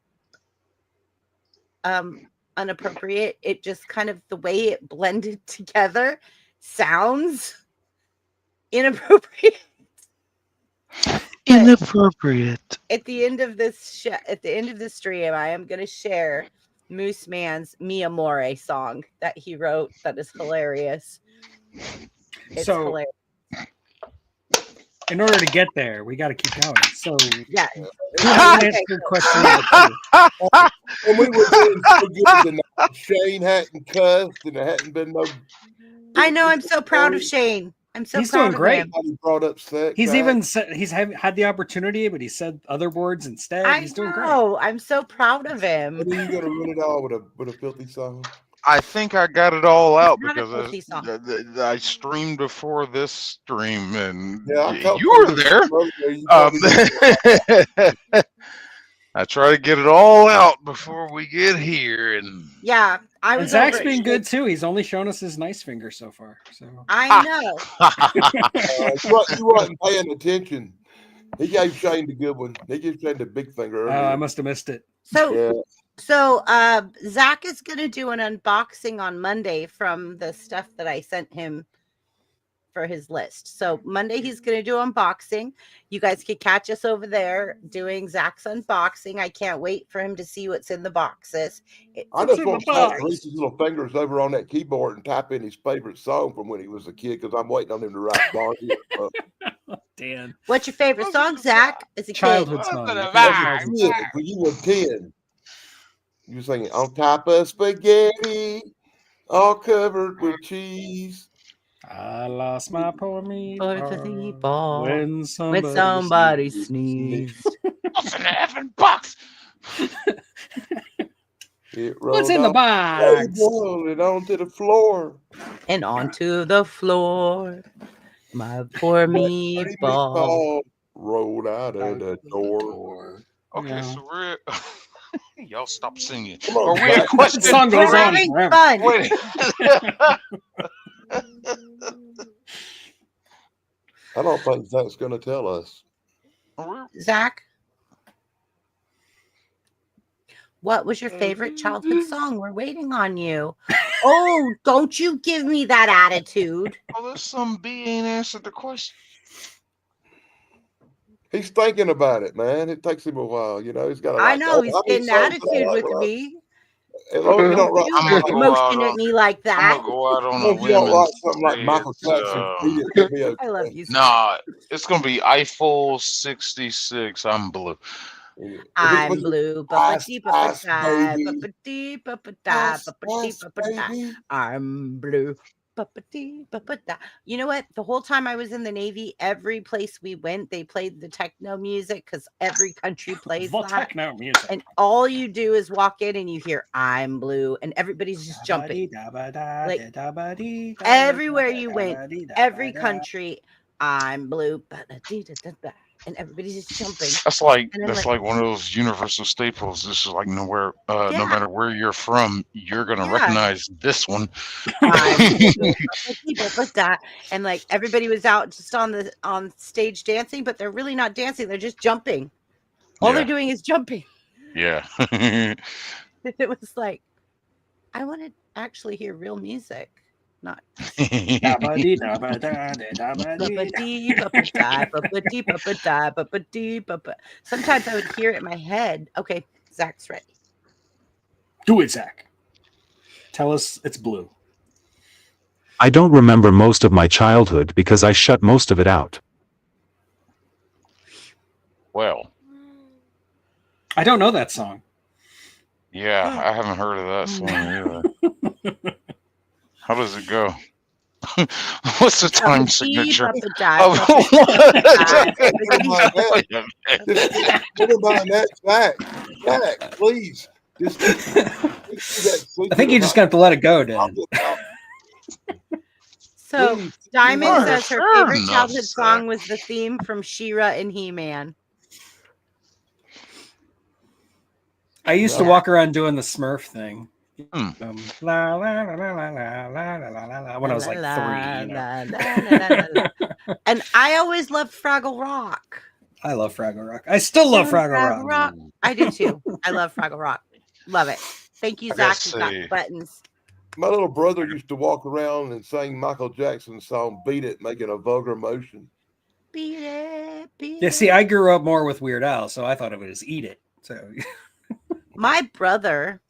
inappropriate. It just kind of, the way it blended together sounds inappropriate.
Inappropriate.
At the end of this stream, I am going to share Moose Man's "Mi Amore" song that he wrote. That is hilarious. It's hilarious.
In order to get there, we got to keep going. So
yeah,
answered question number 2.
And we were doing so good tonight. Shane hadn't cussed, and there hadn't been no.
I know. I'm so proud of Shane. I'm so
he's
proud
doing great.
of him.
He brought up sex.
He's even said had the opportunity, but he said other words instead. He's doing great.
I'm so proud of him.
Are you gonna run it all with a filthy song?
I think I got it all out
Not a
because
filthy song.
I streamed before this stream, and
Yeah,
you were there. I try to get it all out before we get here, and
yeah, I was.
And Zach's been good too. He's only shown us his nice finger so far. So
I know.
You wasn't paying attention. He gave Shane the good one. He gave Shane the big finger.
I must have missed it.
So Zach is going to do an unboxing on Monday from the stuff that I sent him for his list. So Monday he's going to do unboxing. You guys can catch us over there doing Zach's unboxing. I can't wait for him to see what's in the boxes.
I just want to reach his little fingers over on that keyboard and type in his favorite song from when he was a kid, because I'm waiting on him to write bars.
Dan,
what's your favorite song, Zach? As a
childhood
kid?
song.
When you were 10, you were singing "On Top of Spaghetti, All Covered with Cheese."
I lost my poor meatball
When
when
somebody sneezed.
what's in the effing box?
What's in the box?
And onto the floor.
And onto the floor. My poor meatball
rolled out of the door.
Okay,
Yeah.
so we're y'all stop singing.
Come on,
Are we at question?
That song goes
We're
on
having
forever.
fun.
Wait.
I don't think Zach's going to tell us.
Zach, what was your favorite childhood song? We're waiting on you. Oh, don't you give me that attitude.
Oh, there's some B ain't answered the question.
He's thinking about it, man. It takes him a while. You know, he's got.
I know he's getting attitude with me.
As long as you don't write,
I'm gonna go
motion
out
at me like
I'm
that.
gonna go out on
if
a
you don't
limb.
write
And
something like
say
Michael
it's,
Jackson, it'll be okay.
I love you.
Nah, it's gonna be Eiffel 66. I'm blue.
I'm blue.
Ice,
Ba-ba-dee,
ice,
ba-ba-da,
baby.
ba-ba-dee, ba-ba-da,
Ice,
ba-ba-dee,
ice,
ba-ba-da.
baby.
I'm blue. Ba-ba-dee, ba-ba-da. You know what? The whole time I was in the Navy, every place we went, they played the techno music because every country plays that.
Techno music.
And all you do is walk in and you hear "I'm blue" and everybody's just jumping. Like, everywhere you went, every country, "I'm blue," ba-da-dee-da-da-da, and everybody's just jumping.
That's like
And then,
like one of those universal staples. This is like nowhere, no
Yeah.
matter where you're from, you're gonna
Yeah.
recognize this one.
I'm blue, ba-ba-dee-ba-ba-da. And like everybody was out just on stage dancing, but they're really not dancing. They're just jumping. All they're
Yeah.
doing is jumping.
Yeah.
It was like, I want to actually hear real music, not
Sometimes
ba-ba-dee, ba-ba-da, ba-ba-dee, ba-ba-da, ba-ba-dee, ba-ba. Sometimes I would hear it in my head. Okay, Zach's ready.
Do it, Zach. Tell us it's blue.
I don't remember most of my childhood because I shut most of it out.
Well,
I don't know that song.
yeah, I haven't heard of that song either. How does it go? What's the
Up
time
a cheap,
signature?
up a jive,
Of
up a
what?
jive.
What about that? Zach, please. Just do that
I think
secret
you
of
just got to let it go, Dan.
So
Please.
Diamond
Alright,
says her
fair
favorite
enough,
childhood
Zach.
song was the theme from She-Ra and He-Man.
I used to
Yeah.
walk around doing the Smurf thing.
Hmm.
La, la, la, la, la, la, la, la, la, la, when I was like 3, you know.
And I always loved Fraggle Rock.
I love Fraggle Rock. I still love Fraggle Rock.
I do too. I love Fraggle Rock. Love it. Thank you,
I gotta
Zach. You got
say-
buttons.
My little brother used to walk around and sing Michael Jackson's song "Beat It," making a vulgar motion.
Beat it, beat
Yeah, see,
it.
I grew up more with Weird Al, so I thought it was Eat It. So
My brother,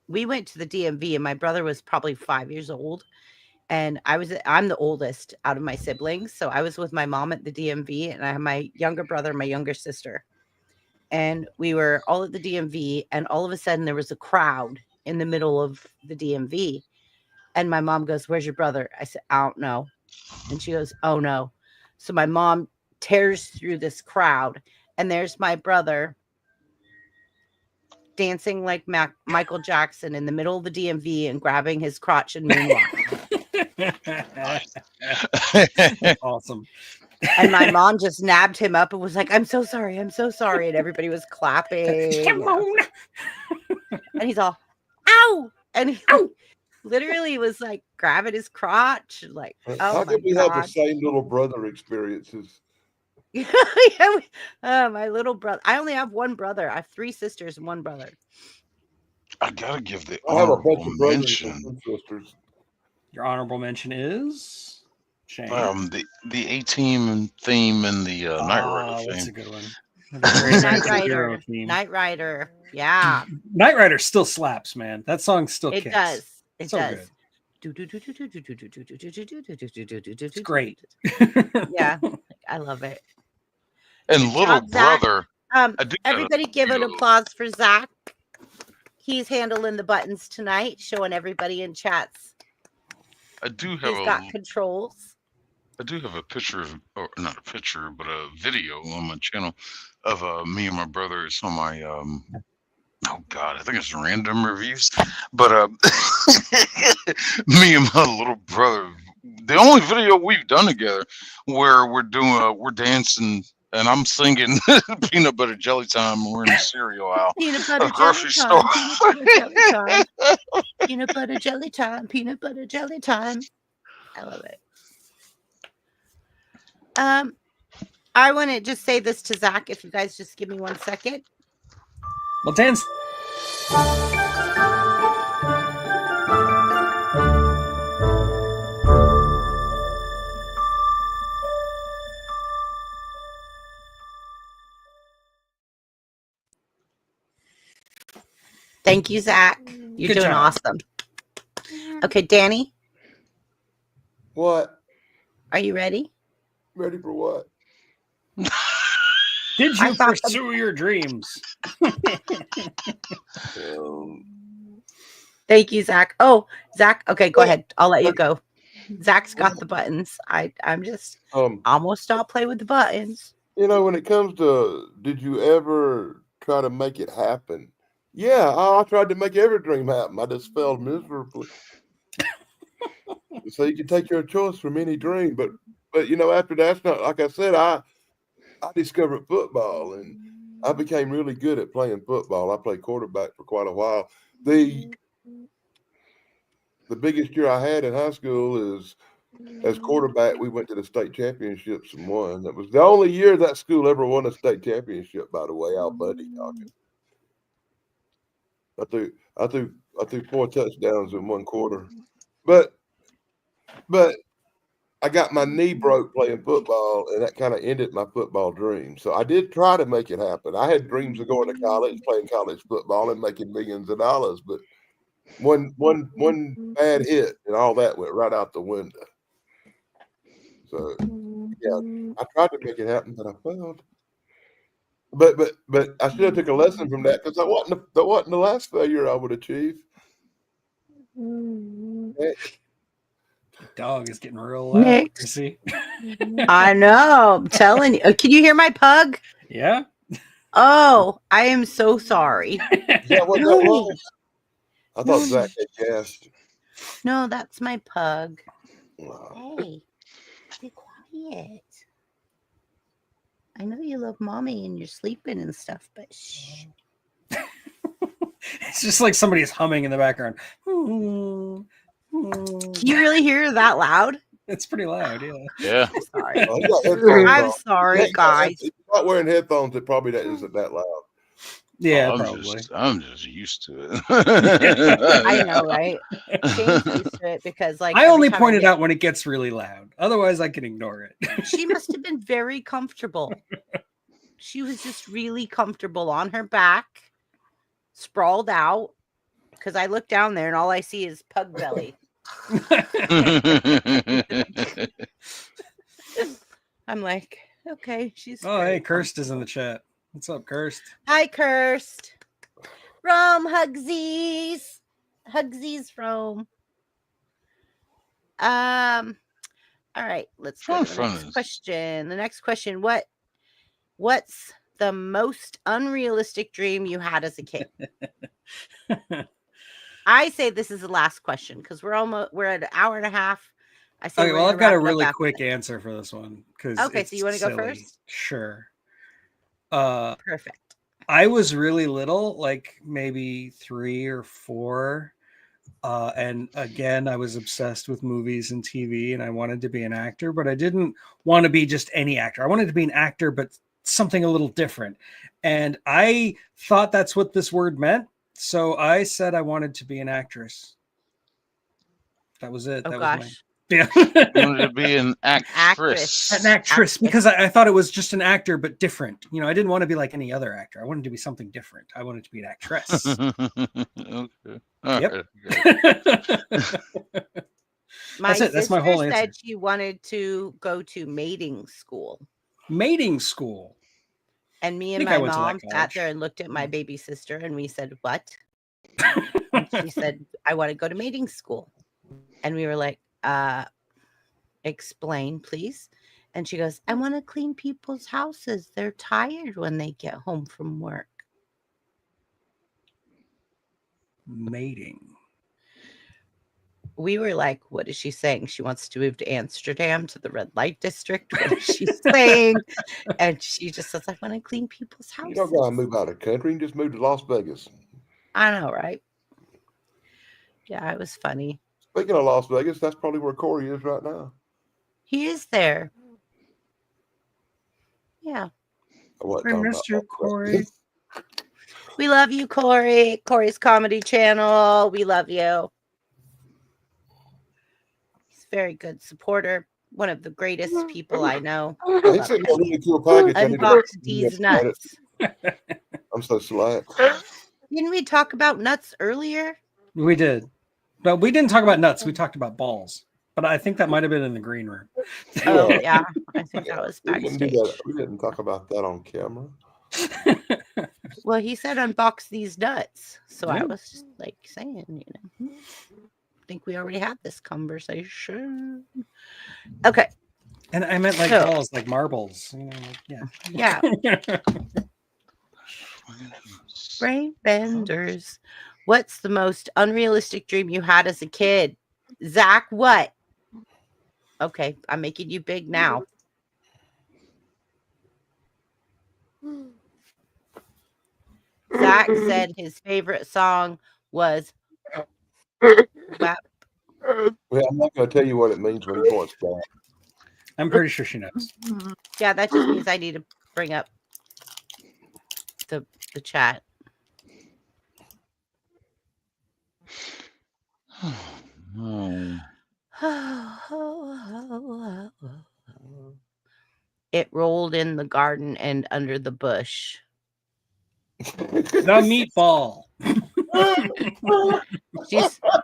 we went to the DMV, and my brother was probably 5 years old. And I'm the oldest out of my siblings. So I was with my mom at the DMV, and I have my younger brother, my younger sister. And we were all at the DMV, and all of a sudden there was a crowd in the middle of the DMV. And my mom goes, "Where's your brother?" I said, "I don't know." And she goes, "Oh no." So my mom tears through this crowd, and there's my brother dancing like Michael Jackson in the middle of the DMV and grabbing his crotch and moonwalking.
awesome.
And my mom just nabbed him up and was like, "I'm so sorry. I'm so sorry." And everybody was clapping. And he's all, "Ow." And he literally was like grabbing his crotch. Like,
How
oh my
could we have the
God.
same little brother experiences?
Yeah, my little brother. I only have one brother. I have 3 sisters and 1 brother.
I gotta give the
I have a
honorable
bunch of brothers
mention.
and sisters.
Your honorable mention is Shane.
The A-Team theme and the Knight Rider
That's a
theme.
good one.
Knight Rider. Knight Rider. Yeah.
Knight Rider still slaps, man. That song still
It
kicks.
does. It
So
does.
It's great.
Yeah, I love it.
And
Good
little
job, Zach.
brother.
Everybody give an applause for Zach. He's handling the buttons tonight, showing everybody in chats.
I do have
He's got controls.
I do have a picture of, or not a picture, but a video on my channel of me and my brother. It's on my oh God, I think it's random reviews. But me and my little brother, the only video we've done together where we're dancing and I'm singing peanut butter jelly time and we're in the cereal aisle
Peanut
at
butter
a
jelly
grocery
time.
store.
Peanut butter jelly time. Peanut butter jelly time. Peanut butter jelly time. I love it. I want to just say this to Zach. If you guys just give me 1 second.
Well, Dan's.
Thank you, Zach. You're
Good
doing
job.
awesome. Okay, Danny,
What?
are you ready?
Ready for what?
Did you
I thought
pursue your dreams?
Thank you, Zach. Oh, Zach. Okay, go ahead. I'll let you go. Zach's got the buttons. I'm just almost stopped playing with the buttons.
You know, when it comes to, did you ever try to make it happen? Yeah, I tried to make every dream happen. I just failed miserably. So you can take your choice from any dream, but you know, after that's not, like I said, I discovered football and I became really good at playing football. I played quarterback for quite a while. The biggest year I had in high school is as quarterback, we went to the state championships and won. That was the only year that school ever won a state championship, by the way, Al Buddy talking. I threw 4 touchdowns in 1 quarter. But I got my knee broke playing football, and that kind of ended my football dream. So I did try to make it happen. I had dreams of going to college, playing college football, and making millions of dollars. But one bad hit, and all that went right out the window. So yeah, I tried to make it happen, but I failed. But I should have took a lesson from that because that wasn't the last failure I would achieve.
Dog is getting real loud.
Next.
See?
I know. I'm telling you. Can you hear my pug?
Yeah.
Oh, I am so sorry.
Is that what that was? I thought
No.
Zach had gassed.
No, that's my pug.
Wow.
Hey, be quiet. I know you love mommy and you're sleeping and stuff, but shh.
It's just like somebody's humming in the background.
Can you really hear that loud?
It's pretty loud, yeah.
Yeah.
Sorry.
Oh, he got headphones
I'm
on.
sorry, guys.
If you're not wearing headphones, it probably isn't that loud.
Yeah,
Oh,
probably.
I'm just used to it.
I know, right? Shane's used to it because, like,
I
every
only
time
point it
get-
out when it gets really loud. Otherwise, I can ignore it.
She must have been very comfortable. She was just really comfortable on her back, sprawled out. Because I look down there and all I see is pug belly. I'm like, okay, she's.
Oh,
very
hey, Kirst is in
comfortable.
the chat. What's up, Kirst?
Hi, Kirst. Rome hugsies. Hugsies Rome. All right, let's go to the next question. The next question, what's the most unrealistic dream you had as a kid? I say this is the last question because we're at an hour and a half. I say
Okay, well, I've got a really quick answer for this one.
Okay, so you want to go first?
Sure.
Perfect.
I was really little, like maybe 3 or 4. And again, I was obsessed with movies and TV, and I wanted to be an actor, but I didn't want to be just any actor. I wanted to be an actor, but something a little different. And I thought that's what this word meant. So I said I wanted to be an actress. That was it.
Oh,
that
gosh.
was yeah.
You wanted to be an actress.
An actress, because I thought it was just an actor, but different. You know, I didn't want to be like any other actor. I wanted to be something different. I wanted to be an actress.
Okay.
Yep.
My
That's it. That's my
sister
whole answer.
said she wanted to go to mating school.
Mating school.
And me and my mom sat there and looked at my baby sister and we said, what? And she said, I want to go to mating school. And we were like, explain, please. And she goes, I want to clean people's houses. They're tired when they get home from work.
Mating.
We were like, what is she saying? She wants to move to Amsterdam to the red light district. What is she saying? And she just says, I want to clean people's houses.
You don't gotta move out of the country. You just move to Las Vegas.
I know, right? Yeah, it was funny.
Speaking of Las Vegas, that's probably where Corey is right now.
He is there. Yeah.
We missed you, Corey.
We love you, Corey. Corey's Comedy Channel. We love you. He's a very good supporter. One of the greatest people I know.
He sent me a really cool package.
Unbox these nuts.
I'm so slack.
Didn't we talk about nuts earlier?
We did. But we didn't talk about nuts. We talked about balls. But I think that might have been in the green room.
Oh, yeah. I think that was backstage.
We didn't talk about that on camera.
Well, he said unbox these nuts. So I was just like saying, I think we already had this conversation. Okay.
And I meant like balls, like marbles.
Yeah. Brain benders. What's the most unrealistic dream you had as a kid? Zach, what? Okay, I'm making you big now. Zach said his favorite song was WAP.
Well, I'm not going to tell you what it means when he points back.
I'm pretty sure she knows.
Yeah, that just means I need to bring up the chat. It rolled in the garden and under the bush.
The meatball.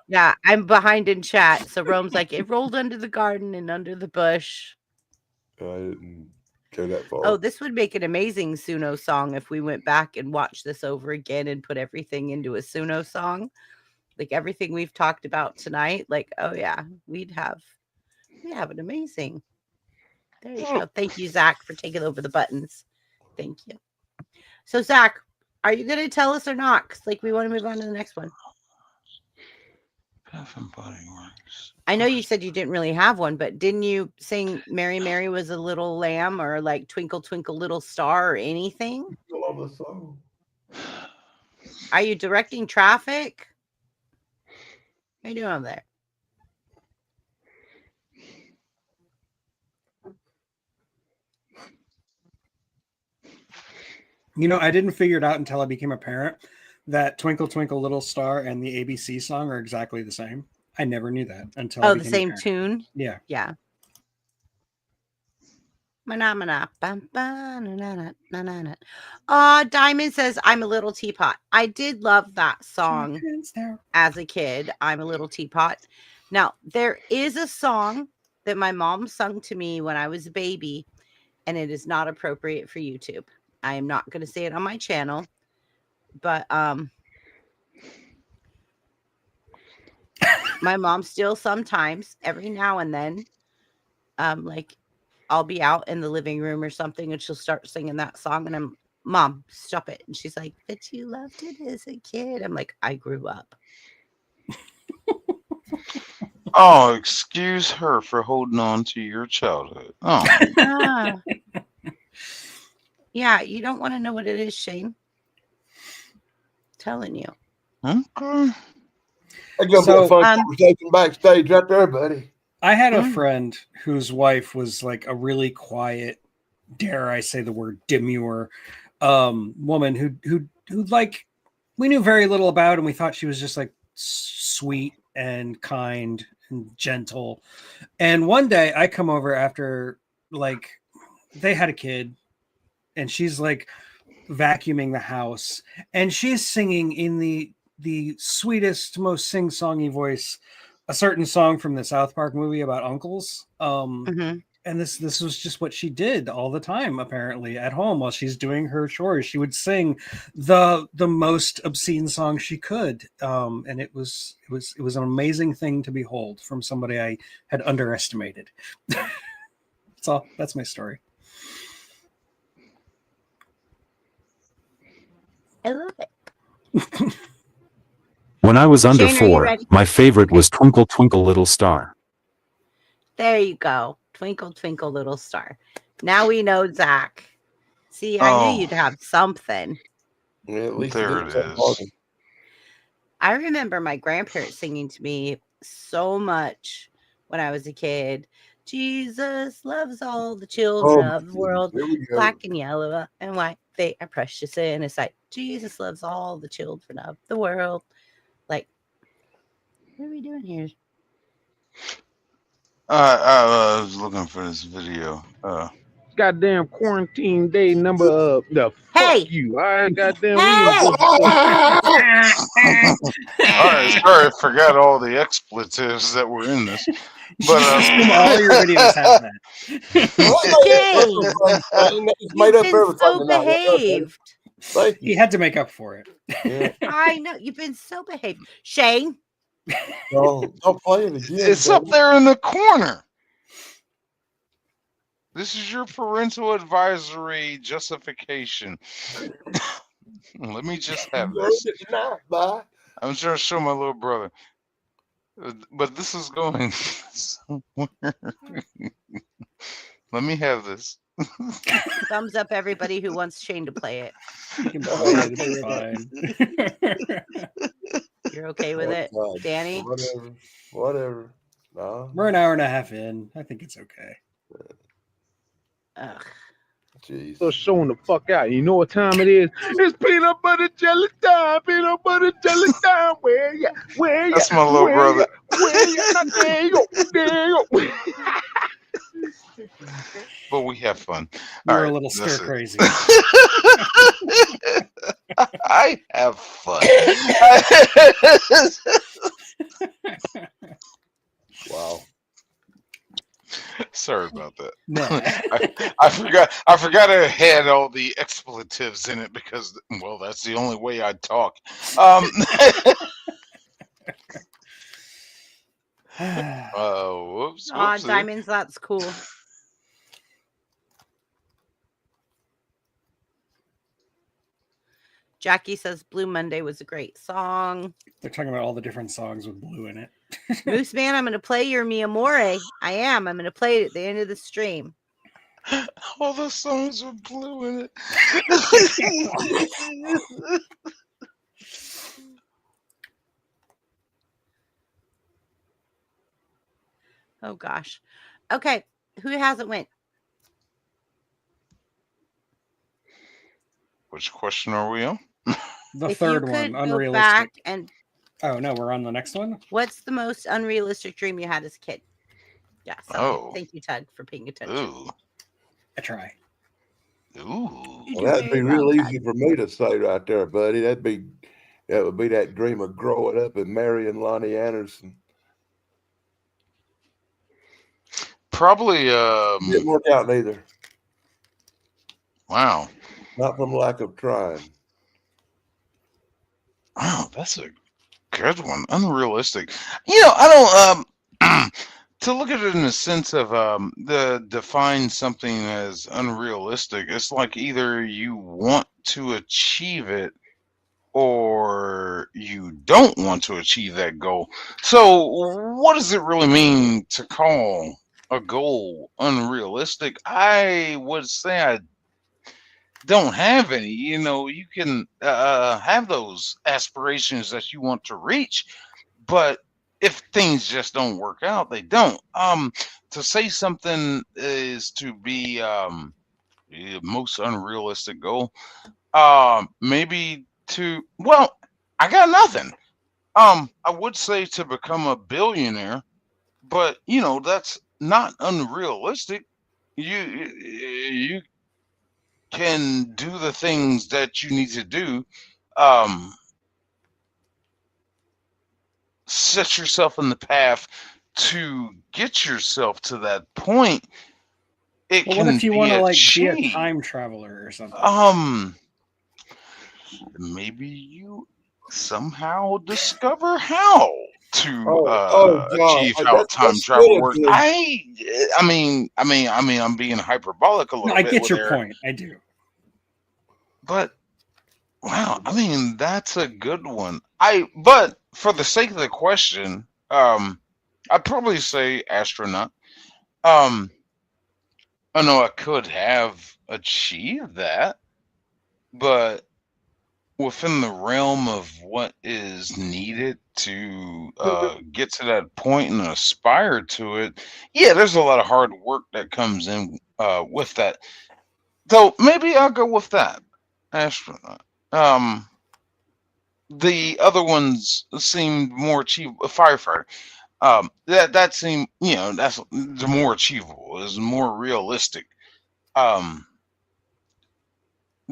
Yeah, I'm behind in chat. So Rome's like, it rolled under the garden and under the bush.
I didn't go that far.
Oh, this would make an amazing Suno song if we went back and watched this over again and put everything into a Suno song. Like everything we've talked about tonight. Like, oh yeah, we'd have We have an amazing. There you go. Thank you, Zach, for taking over the buttons. Thank you. So, Zach, are you going to tell us or not? 'Cause, like, we want to move on to the next one.
Bath and Body Works.
I know you said you didn't really have one, but didn't you sing Mary, Mary was a little lamb or like Twinkle, Twinkle, Little Star or anything?
I love the song.
Are you directing traffic? What are you doing over there?
You know, I didn't figure it out until I became a parent that Twinkle, Twinkle, Little Star and the ABC song are exactly the same. I never knew that until I
Oh, the
became a
same
parent.
tune?
Yeah.
Yeah. Mana, bum, ba, na, na, na, na, na. Diamond says, I'm a little teapot. I did love that song as a kid. I'm a little teapot. Now, there is a song that my mom sung to me when I was a baby, and it is not appropriate for YouTube. I am not going to say it on my channel, but my mom still sometimes, every now and then, like I'll be out in the living room or something and she'll start singing that song and I'm, Mom, stop it. And she's like, but you loved it as a kid. I'm like, I grew up.
Oh, excuse her for holding on to your childhood. Oh.
Yeah, you don't want to know what it is, Shane. Telling you.
Okay.
That's gonna be a fun conversation backstage right there, buddy.
I had a friend whose wife was like a really quiet, dare I say the word, demure woman who like we knew very little about, and we thought she was just like sweet and kind and gentle. And one day I come over after like they had a kid, and she's like vacuuming the house, and she's singing in the sweetest, most sing-songy voice a certain song from the South Park movie about uncles. And this was just what she did all the time, apparently, at home while she's doing her chores. She would sing the most obscene song she could. And it was an amazing thing to behold from somebody I had underestimated. That's my story.
I love it.
When I was under
Shane, are you
4,
ready?
my favorite was Twinkle, Twinkle, Little Star.
There you go. Twinkle, twinkle, little star. Now we know Zach. See, I knew you'd have something.
Yeah, at least
there it is.
I remember my grandparents singing to me so much when I was a kid. Jesus loves all the children of the world, black and yellow and white. They are precious in his sight. Jesus loves all the children of the world. Like, what are we doing here?
I was looking for this video.
Goddamn quarantine day number the
hey
fuck you. All right, goddamn.
Hey!
Sorry, I forgot all the expletives that were in this. But
all your videos have that.
You've been so behaved.
He had to make up for it.
Yeah.
I know you've been so behaved, Shane.
Don't play it again.
It's up there in the corner. This is your parental advisory justification. Let me just have this. I'm trying to show my little brother. But this is going somewhere. Let me have this.
Thumbs up, everybody who wants Shane to play it. You're okay with it, Danny?
Whatever. No.
We're an hour and a half in. I think it's okay.
Ugh.
Jeez.
So showing the fuck out. You know what time it is? It's peanut butter jelly time. Peanut butter jelly time. Where ya? Where ya?
That's my little brother.
Where ya? There you go. There you go.
But we have fun.
You're a little stir crazy.
I have fun.
Wow.
Sorry about that.
No.
I forgot I had all the expletives in it because, well, that's the only way I'd talk. Whoops,
Aw,
whoopsie.
Diamonds, that's cool. Jackie says Blue Monday was a great song.
They're talking about all the different songs with blue in it.
Moose Man, I'm going to play your Mi Amore. I am. I'm going to play it at the end of the stream.
All the songs with blue in it.
Oh, gosh. Okay. Who hasn't went?
Which question are we on?
The
If
third
you
one,
could go
unrealistic.
back and
Oh no, we're on the next one.
what's the most unrealistic dream you had as a kid? Yeah. Sorry.
Oh.
Thank you, Tug, for paying attention.
Ooh.
I try.
Ooh.
You do
Well, that'd
very
be
well,
real
Tug.
easy for me to say right there, buddy. That would be that dream of growing up and marrying Lonnie Anderson.
Probably
Didn't work out neither.
Wow.
Not from lack of trying.
Wow, that's a good one. Unrealistic. You know, I don't to look at it in the sense of the define something as unrealistic, it's like either you want to achieve it or you don't want to achieve that goal. So what does it really mean to call a goal unrealistic? I would say I don't have any. You know, you can have those aspirations that you want to reach, but if things just don't work out, they don't. To say something is to be the most unrealistic goal, maybe to, well, I got nothing. I would say to become a billionaire, but you know that's not unrealistic. You can do the things that you need to do. Um, Set yourself in the path to get yourself to that point. It
Well, what
can
if you
be
want to like be a
achieved.
time traveler or something?
Maybe you somehow discover how to
God,
achieve how time
that's
travel
still a
works.
good.
I'm being hyperbolic a
No,
little
I
bit
get
with
your
there,
point. I do.
but wow, I mean that's a good one. But for the sake of the question, I'd probably say astronaut. I know I could have achieved that, but within the realm of what is needed to get to that point and aspire to it, yeah, there's a lot of hard work that comes in with that. Though maybe I'll go with that astronaut. The other ones seemed more achievable. Firefighter. That seemed, you know, that's the more achievable, is more realistic. Um,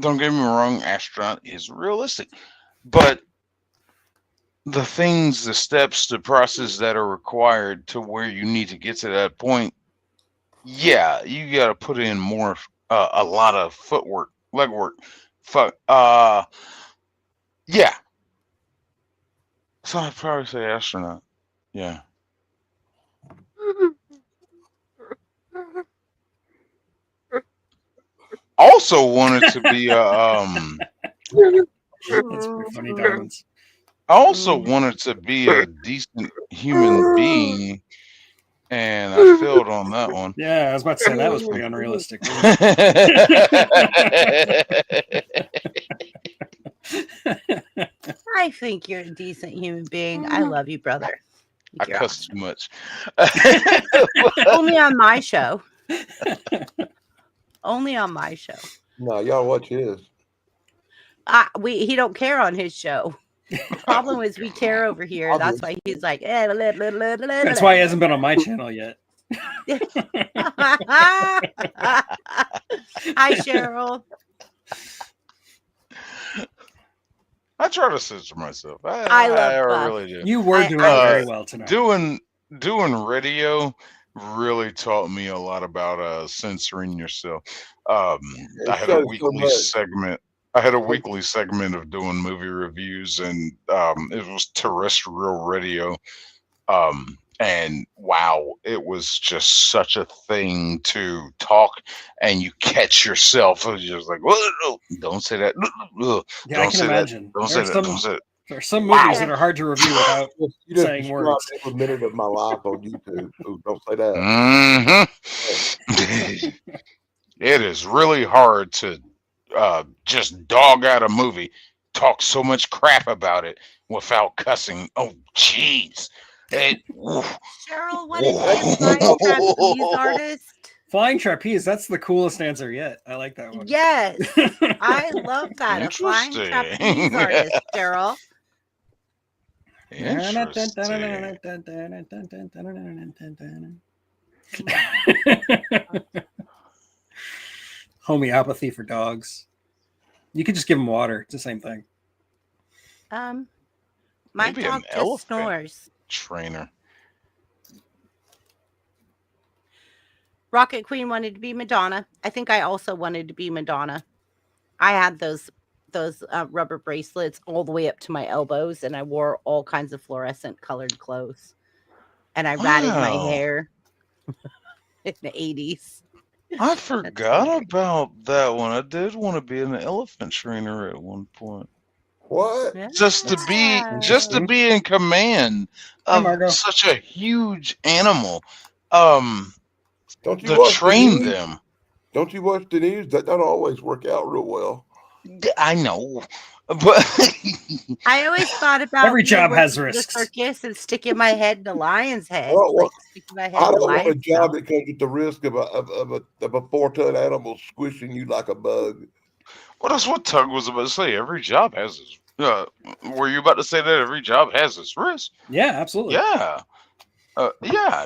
don't get me wrong, astronaut is realistic, but the things, the steps, the process that are required to where you need to get to that point, yeah, you got to put in more, a lot of footwork, legwork. Fuck, yeah. So I'd probably say astronaut. Yeah. Also wanted to be a
That's pretty funny, Diamonds.
I also wanted to be a decent human being, and I failed on that one.
Yeah, I was about to say that was pretty unrealistic.
I think you're a decent human being. I love you, brother.
I
You're
cuss too much.
only on my show. Only on my show.
No, y'all watch his.
He don't care on his show. The problem is we care over here. That's why he's like.
That's why he hasn't been on my channel yet.
Hi, Cheryl.
I try to censor myself.
I love Buff.
really do.
You were doing very well tonight.
Doing radio really taught me a lot about censoring yourself. I had a weekly segment. I had a weekly segment of doing movie reviews, and it was terrestrial radio. And wow, it was just such a thing to talk, and you catch yourself. It was just like, "Whoa, don't say that.
Yeah, I
Don't
can
say that.
imagine.
Don't
There
say
are
that. Don't say it."
some movies
Wow.
that are hard to review without
You just
saying
described
words.
every minute of my life on YouTube. Ooh, don't say that.
It is really hard to just dog out a movie, talk so much crap about it without cussing. Oh, jeez.
Cheryl, what is a flying trapeze artist?
Flying trapeze, that's the coolest answer yet. I like that one.
Yes, I love that. A flying trapeze
Interesting.
artist, Cheryl.
Homeopathy for dogs. You could just give them water. It's the same thing.
My
Maybe
dog
an
just
elephant
snores.
trainer.
Rocket Queen wanted to be Madonna. I think I also wanted to be Madonna. I had those rubber bracelets all the way up to my elbows, and I wore all kinds of fluorescent colored clothes. And I ratted my hair in the 80s.
I forgot about that one. I did want to be an elephant trainer at one point.
What?
Just to be in command of such a huge animal.
Don't you
to
watch
train
the news?
them.
Don't you watch the news? That don't always work out real well.
I know, but
I always thought about
every job has risks.
The circus and sticking my head in a lion's head.
I don't want a job
mouth.
that comes with the risk of a 4-ton animal squishing you like a bug.
Well, that's what Tug was about to say. Every job has its. Were you about to say that every job has its risk?
Yeah, absolutely.
Yeah, yeah.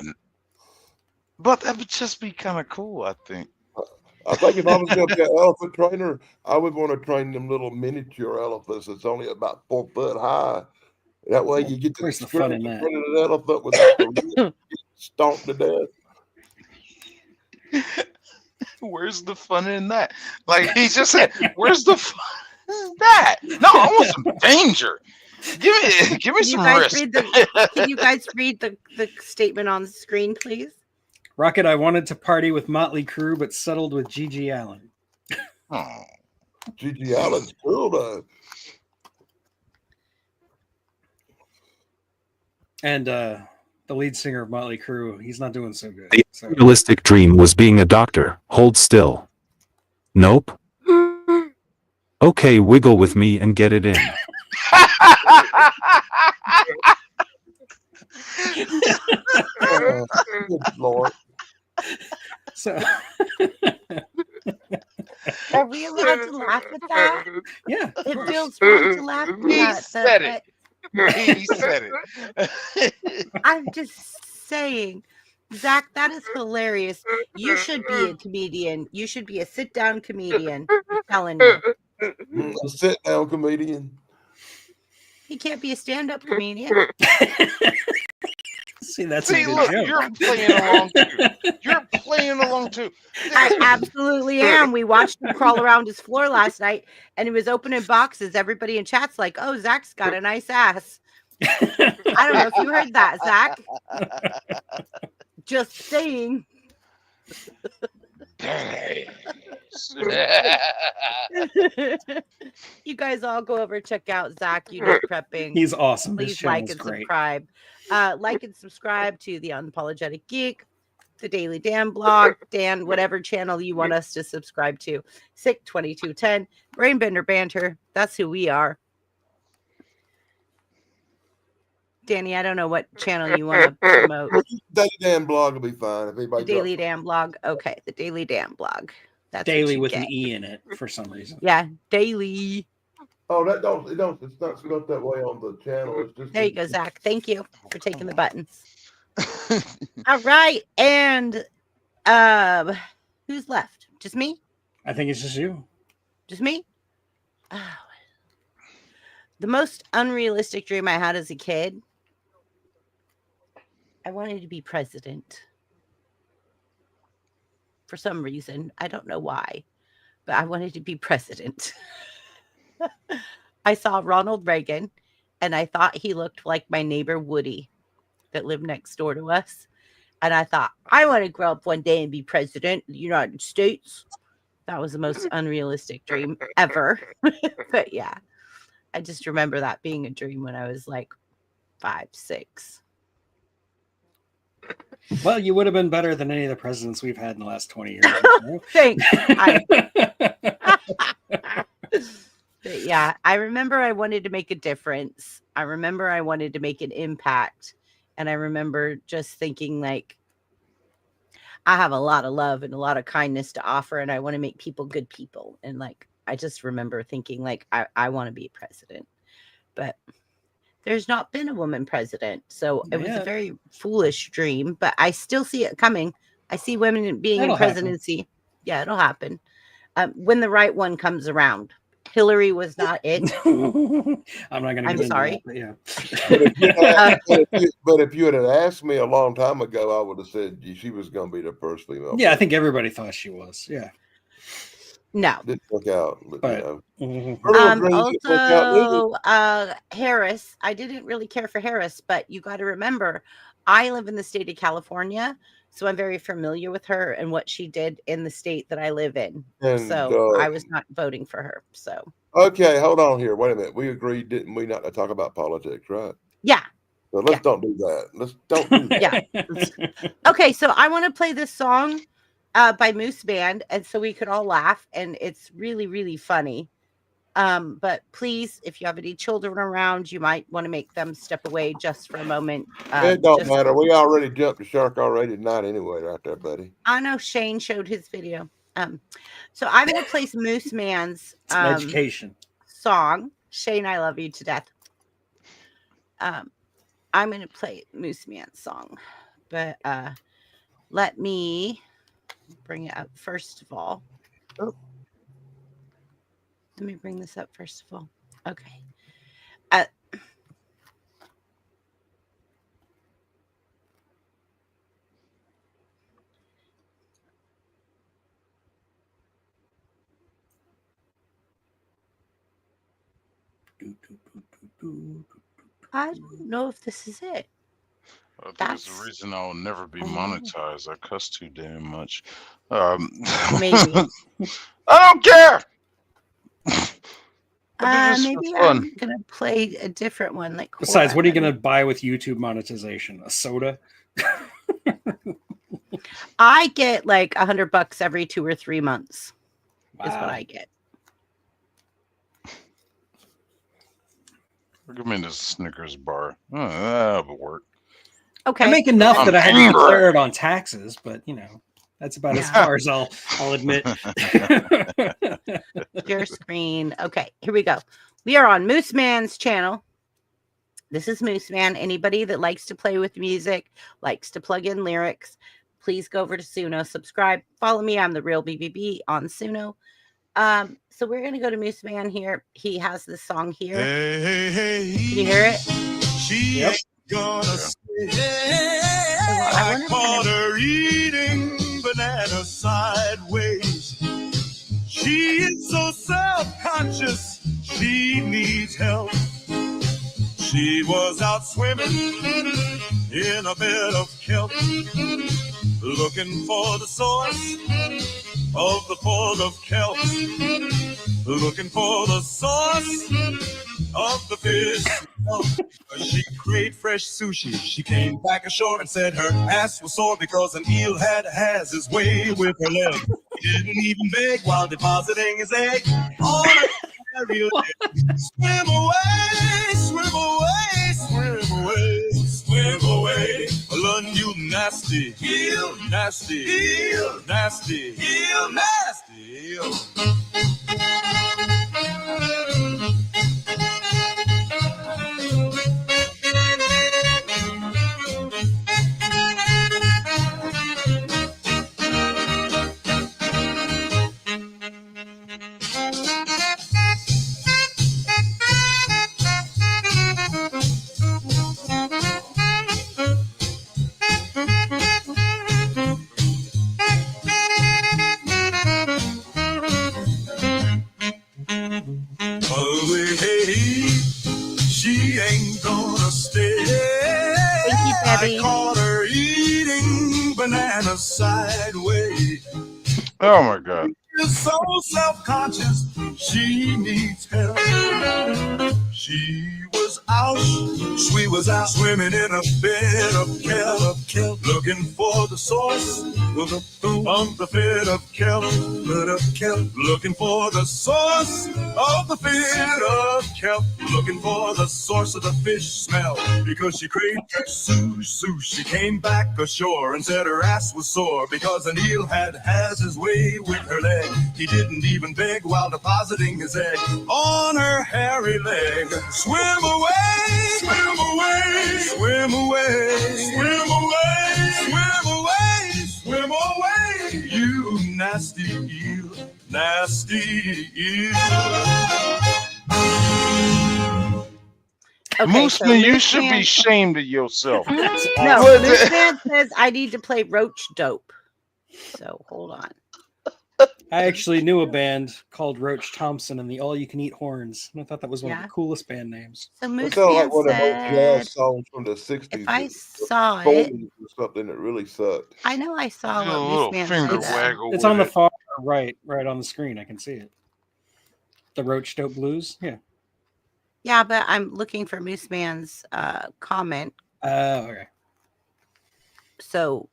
But that would just be kind of cool, I think.
I think if I was going to be an elephant trainer, I would want to train them little miniature elephants that's only about 4 foot high. That way you get to
Where's the fun in
in
that?
front of an elephant without the rib stomped to death.
Where's the fun in that? Like he just said, where's the fun in that? No, I want some danger. Give me some risk.
Can you guys read the statement on the screen, please?
Rocket, I wanted to party with Motley Crue, but settled with Gigi Allen.
Oh.
Gigi Allen's cool though.
And the lead singer of Motley Crue, he's not doing so good.
The unrealistic dream was being a doctor. Hold still. Nope. Okay, wiggle with me and get it in.
Good Lord.
So
are we allowed to laugh at that?
Yeah.
It feels wrong to laugh at that.
He said it. He said it.
I'm just saying, Zach, that is hilarious. You should be a comedian. You should be a sit-down comedian. I'm telling you.
A sit-down comedian.
He can't be a stand-up comedian.
See, that's
See,
a good
look,
joke.
you're playing along too. You're playing along too.
I absolutely am. We watched him crawl around his floor last night, and he was opening boxes. Everybody in chat's like, "Oh, Zach's got a nice ass." I don't know if you heard that, Zach. Just saying. You guys all go over, check out Zach Unit Prepping.
He's awesome.
Please like and subscribe. Like and subscribe to the Unapologetic Geek, the Daily Dan blog, Dan, whatever channel you want us to subscribe to. Sick 2210, Brainbender Banter. That's who we are. Danny, I don't know what channel you want to promote.
Daily Dan blog will be fine. If anybody
The Daily Dan blog. Okay, the Daily Dan blog. That's
Daily with an E in it for some reason.
Yeah, daily.
Oh, it's not that way on the channel. It's just
there you go, Zach. Thank you for taking the buttons. All right, and who's left? Just me?
I think it's just you.
Just me? Oh. The most unrealistic dream I had as a kid, I wanted to be president. For some reason. I don't know why, but I wanted to be president. I saw Ronald Reagan, and I thought he looked like my neighbor Woody. that lived next door to us. And I thought, I want to grow up one day and be president of the United States. That was the most unrealistic dream ever. But yeah, I just remember that being a dream when I was like 5, 6.
Well, you would have been better than any of the presidents we've had in the last 20 years.
Thanks. But yeah, I remember I wanted to make a difference. I remember I wanted to make an impact. And I remember just thinking, like, I have a lot of love and a lot of kindness to offer, and I want to make people good people. And like, I just remember thinking, like, I want to be president. But there's not been a woman president. So it was a very foolish dream, but I still see it coming. I see women being in presidency. Happen. Yeah, it'll happen. When the right one comes around. Hillary was not it.
I'm not going to.
I'm sorry.
That, yeah.
But if you had asked me a long time ago, I would have said she was going to be the first female.
Yeah, I think everybody thought she was. Yeah.
No.
Didn't work out. But,
also, Harris. I didn't really care for Harris, but you got to remember, I live in the state of California. So I'm very familiar with her and what she did in the state that I live in. And, so I was not voting for her. So
okay, hold on here. Wait a minute. We agreed, didn't we, not to talk about politics, right?
Yeah.
So let's don't do that. Let's don't do that.
Yeah. Okay, so I want to play this song by Moose Band, and so we could all laugh, and it's really, really funny. But please, if you have any children around, you might want to make them step away just for a moment.
It don't matter. We already jumped the shark already tonight anyway, right there, buddy.
I know Shane showed his video. So I'm going to play Moose Man's
education
song. Shane, I love you to death. I'm going to play Moose Man's song, but let me bring it up first of all. Oh. Let me bring this up first of all. Okay. I don't know if this is it.
I think that's the reason I'll never be monetized. I cuss too damn much.
Maybe.
I don't care.
Maybe I'm gonna play a different one. Like,
besides, what are you gonna buy with YouTube monetization? A soda?
I get like $100 every 2 or 3 months. Wow. Is what I get.
Give me this Snickers bar. That'll work.
Okay.
I make enough that I have to declare it on taxes, but you know. That's about as far as I'll admit.
Your screen. Okay, here we go. We are on Moose Man's channel. This is Moose Man. Anybody that likes to play with music, likes to plug in lyrics, please go over to Suno, subscribe, follow me. I'm the real BBB on Suno. So we're going to go to Moose Man here. He has this song here.
Hey, hey, hey.
Can you hear it?
She ain't gonna stay. I caught her eating banana sideways. She is so self-conscious, she needs help. She was out swimming in a bed of kelp, looking for the source of the pot of kelp, looking for the source of the fish. She craved fresh sushi. She came back ashore and said her ass was sore because an eel has his way with her leg. He didn't even beg while depositing his egg on a aerial deck. Swim away, swim away, swim away, swim away. Lun, you nasty, eel, nasty, eel, nasty, eel, nasty, eel.
Bobby.
I caught her eating bananas sideways.
Oh my God.
She's so self-conscious, she needs help. We was out swimming in a bed of kelp, looking for the source of the fit of kelp, looking for the source of the fit of kelp, looking for the source of the fish smell, because she craved sush. She came back ashore and said her ass was sore because an eel has his way with her leg. He didn't even beg while depositing his egg on her hairy leg. Swim away, swim away, swim away, swim away, swim away, swim away, you nasty eel, nasty eel.
Okay,
Mooseman, you
Moose
should
Man-
be ashamed of yourself.
No,
What
Moose
the-
Man says I need to play Roach Dope. So hold on.
I actually knew a band called Roach Thompson and the All You Can Eat Horns. And I thought that was one of
Yeah.
the coolest band names.
So
It
Moose
sounds
Man
like one of those
said,
jazz songs from the 60s.
if I
that-
saw it,
or something that really sucked.
I know I saw
Do a
what
little
Moose Man
finger
said.
waggle.
It's
with
on the
it.
far right on the screen. I can see it. The Roach Dope Blues. Yeah.
Yeah, but I'm looking for Moose Man's comment.
Okay.
So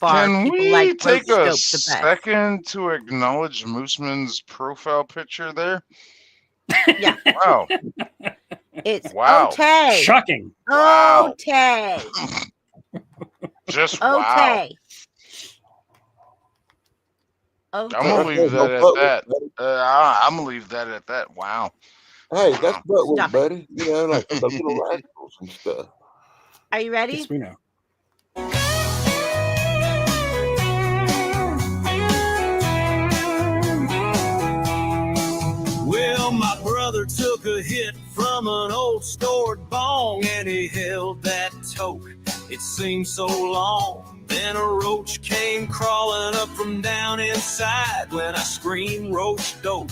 far,
Can
people
we
like
take
Roach
a
Dope the best.
second to acknowledge Mooseman's profile picture there?
Yeah.
Wow.
It's
Wow.
okay.
Shocking.
Wow.
Okay.
Just wow.
Okay.
I'm gonna leave that at that. I'm gonna leave that at that. Wow.
Hey, that's buttwork,
Stop it.
buddy. You know, like the little rascals and stuff.
Are you ready?
Yes, we know.
Well, my brother took a hit from an old stored bong and he held that toke. It seemed so long. Then a roach came crawling up from down inside. When I screamed roach dope,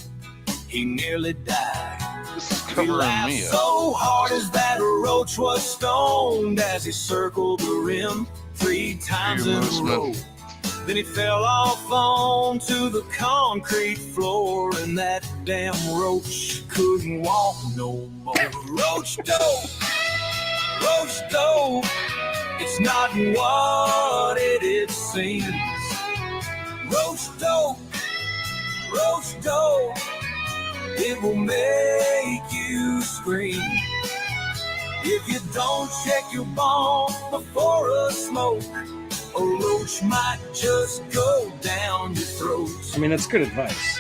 he nearly died.
This is
He
covering
laughed
me up.
so hard as that roach was stoned as he circled the rim 3 times in a row. Then he fell off onto the concrete floor, and that damn roach couldn't walk no more. Roach dope, it's not what it seems. Roach dope, it will make you scream. If you don't check your bomb before a smoke, a roach might just go down your throat.
I mean, that's good advice.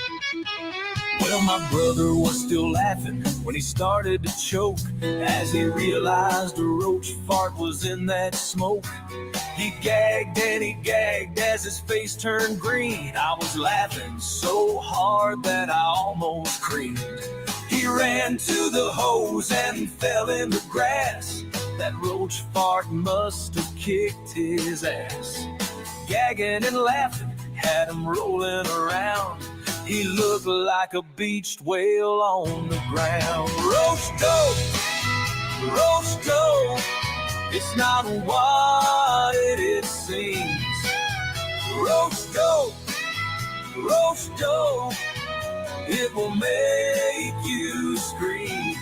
Well, my brother was still laughing when he started to choke as he realized a roach fart was in that smoke. He gagged and he gagged as his face turned green. I was laughing so hard that I almost screamed. He ran to the hose and fell in the grass. That roach fart must have kicked his ass. Gagging and laughing had him rolling around. He looked like a beached whale on the ground. Roach dope, it's not what it seems. Roach dope, it will make you scream.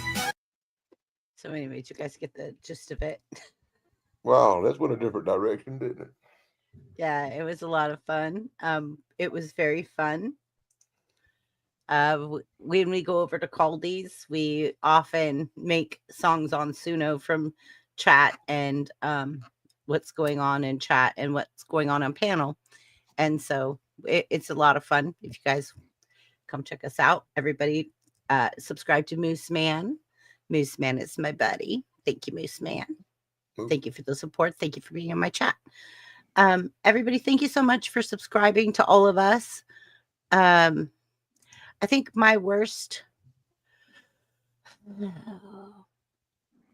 So anyway, did you guys get the gist of it?
Wow, that's went a different direction, didn't it?
Yeah, it was a lot of fun. It was very fun. When we go over to Caldi's, we often make songs on Suno from chat and what's going on in chat and what's going on panel. And so it's a lot of fun. If you guys come check us out, everybody subscribe to Moose Man. Moose Man is my buddy. Thank you, Moose Man. Thank you for the support. Thank you for being in my chat. Everybody, thank you so much for subscribing to all of us. I think my worst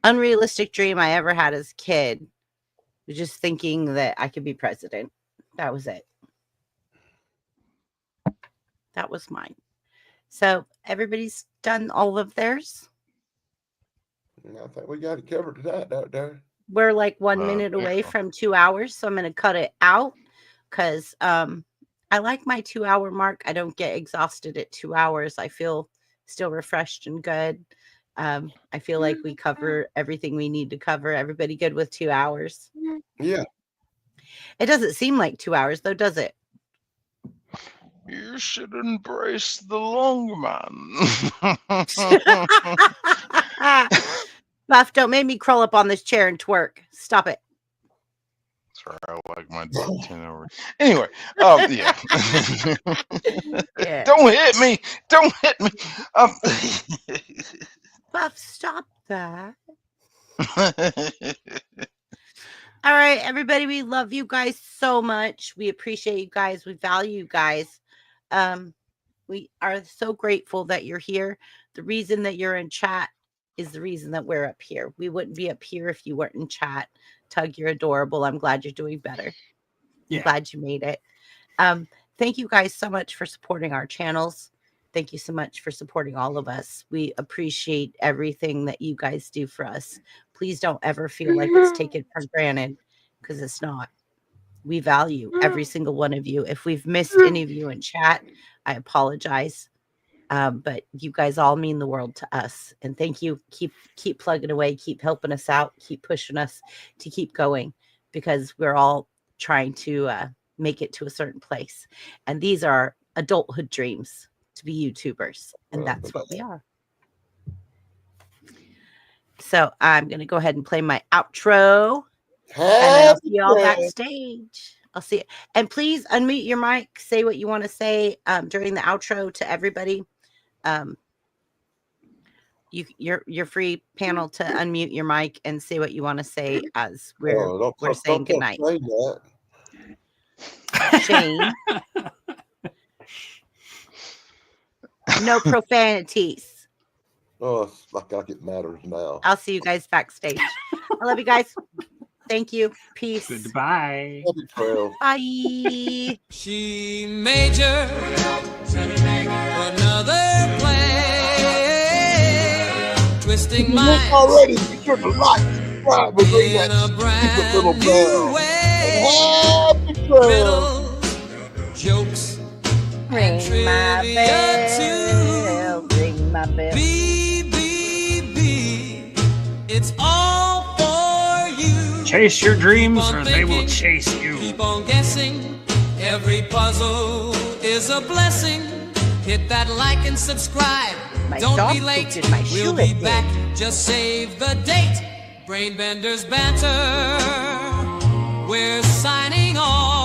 unrealistic dream I ever had as a kid was just thinking that I could be president. That was it. That was mine. So everybody's done all of theirs.
I think we got it covered tonight out there.
We're like 1 minute away from 2 hours, so I'm going to cut it out because I like my 2 hour mark. I don't get exhausted at 2 hours. I feel still refreshed and good. I feel like we cover everything we need to cover. Everybody good with 2 hours?
Yeah.
It doesn't seem like 2 hours, though, does it?
You should embrace the long man.
Buff, don't make me crawl up on this chair and twerk. Stop it.
Sorry, I like my 10 hours. Anyway, yeah.
Yeah.
Don't hit me. Don't hit me.
Buff, stop that. All right, everybody, we love you guys so much. We appreciate you guys. We value you guys. We are so grateful that you're here. The reason that you're in chat is the reason that we're up here. We wouldn't be up here if you weren't in chat. Tug, you're adorable. I'm glad you're doing better.
Yeah.
I'm glad you made it. Thank you guys so much for supporting our channels. Thank you so much for supporting all of us. We appreciate everything that you guys do for us. Please don't ever feel like it's taken for granted, because it's not. We value every single one of you. If we've missed any of you in chat, I apologize. But you guys all mean the world to us. And thank you. Keep plugging away. Keep helping us out. Keep pushing us to keep going, because we're all trying to make it to a certain place. And these are adulthood dreams, to be YouTubers. And that's what we are. So I'm going to go ahead and play my outro. And then I'll see you all backstage. I'll see it. And please unmute your mic. Say what you want to say during the outro to everybody. You're free, panel, to unmute your mic and say what you want to say as we're saying goodnight. Shane. No profanities.
Oh, it's like it matters now.
I'll see you guys backstage. I love you guys. Thank you. Peace.
Goodbye.
Bye.
She major another play, twisting my
already picture the light.
in a brand new way. Riddles, jokes,
Ring
and
my
trivia
bell.
too.
Ring my bell.
It's all for you.
Chase your dreams or they will chase you.
Keep on guessing. Every puzzle is a blessing. Hit that like and subscribe.
My
Don't
dog
be late.
pooped in my
We'll
shoe
be
again.
back. Just save the date. Brainbenders banter. We're signing off.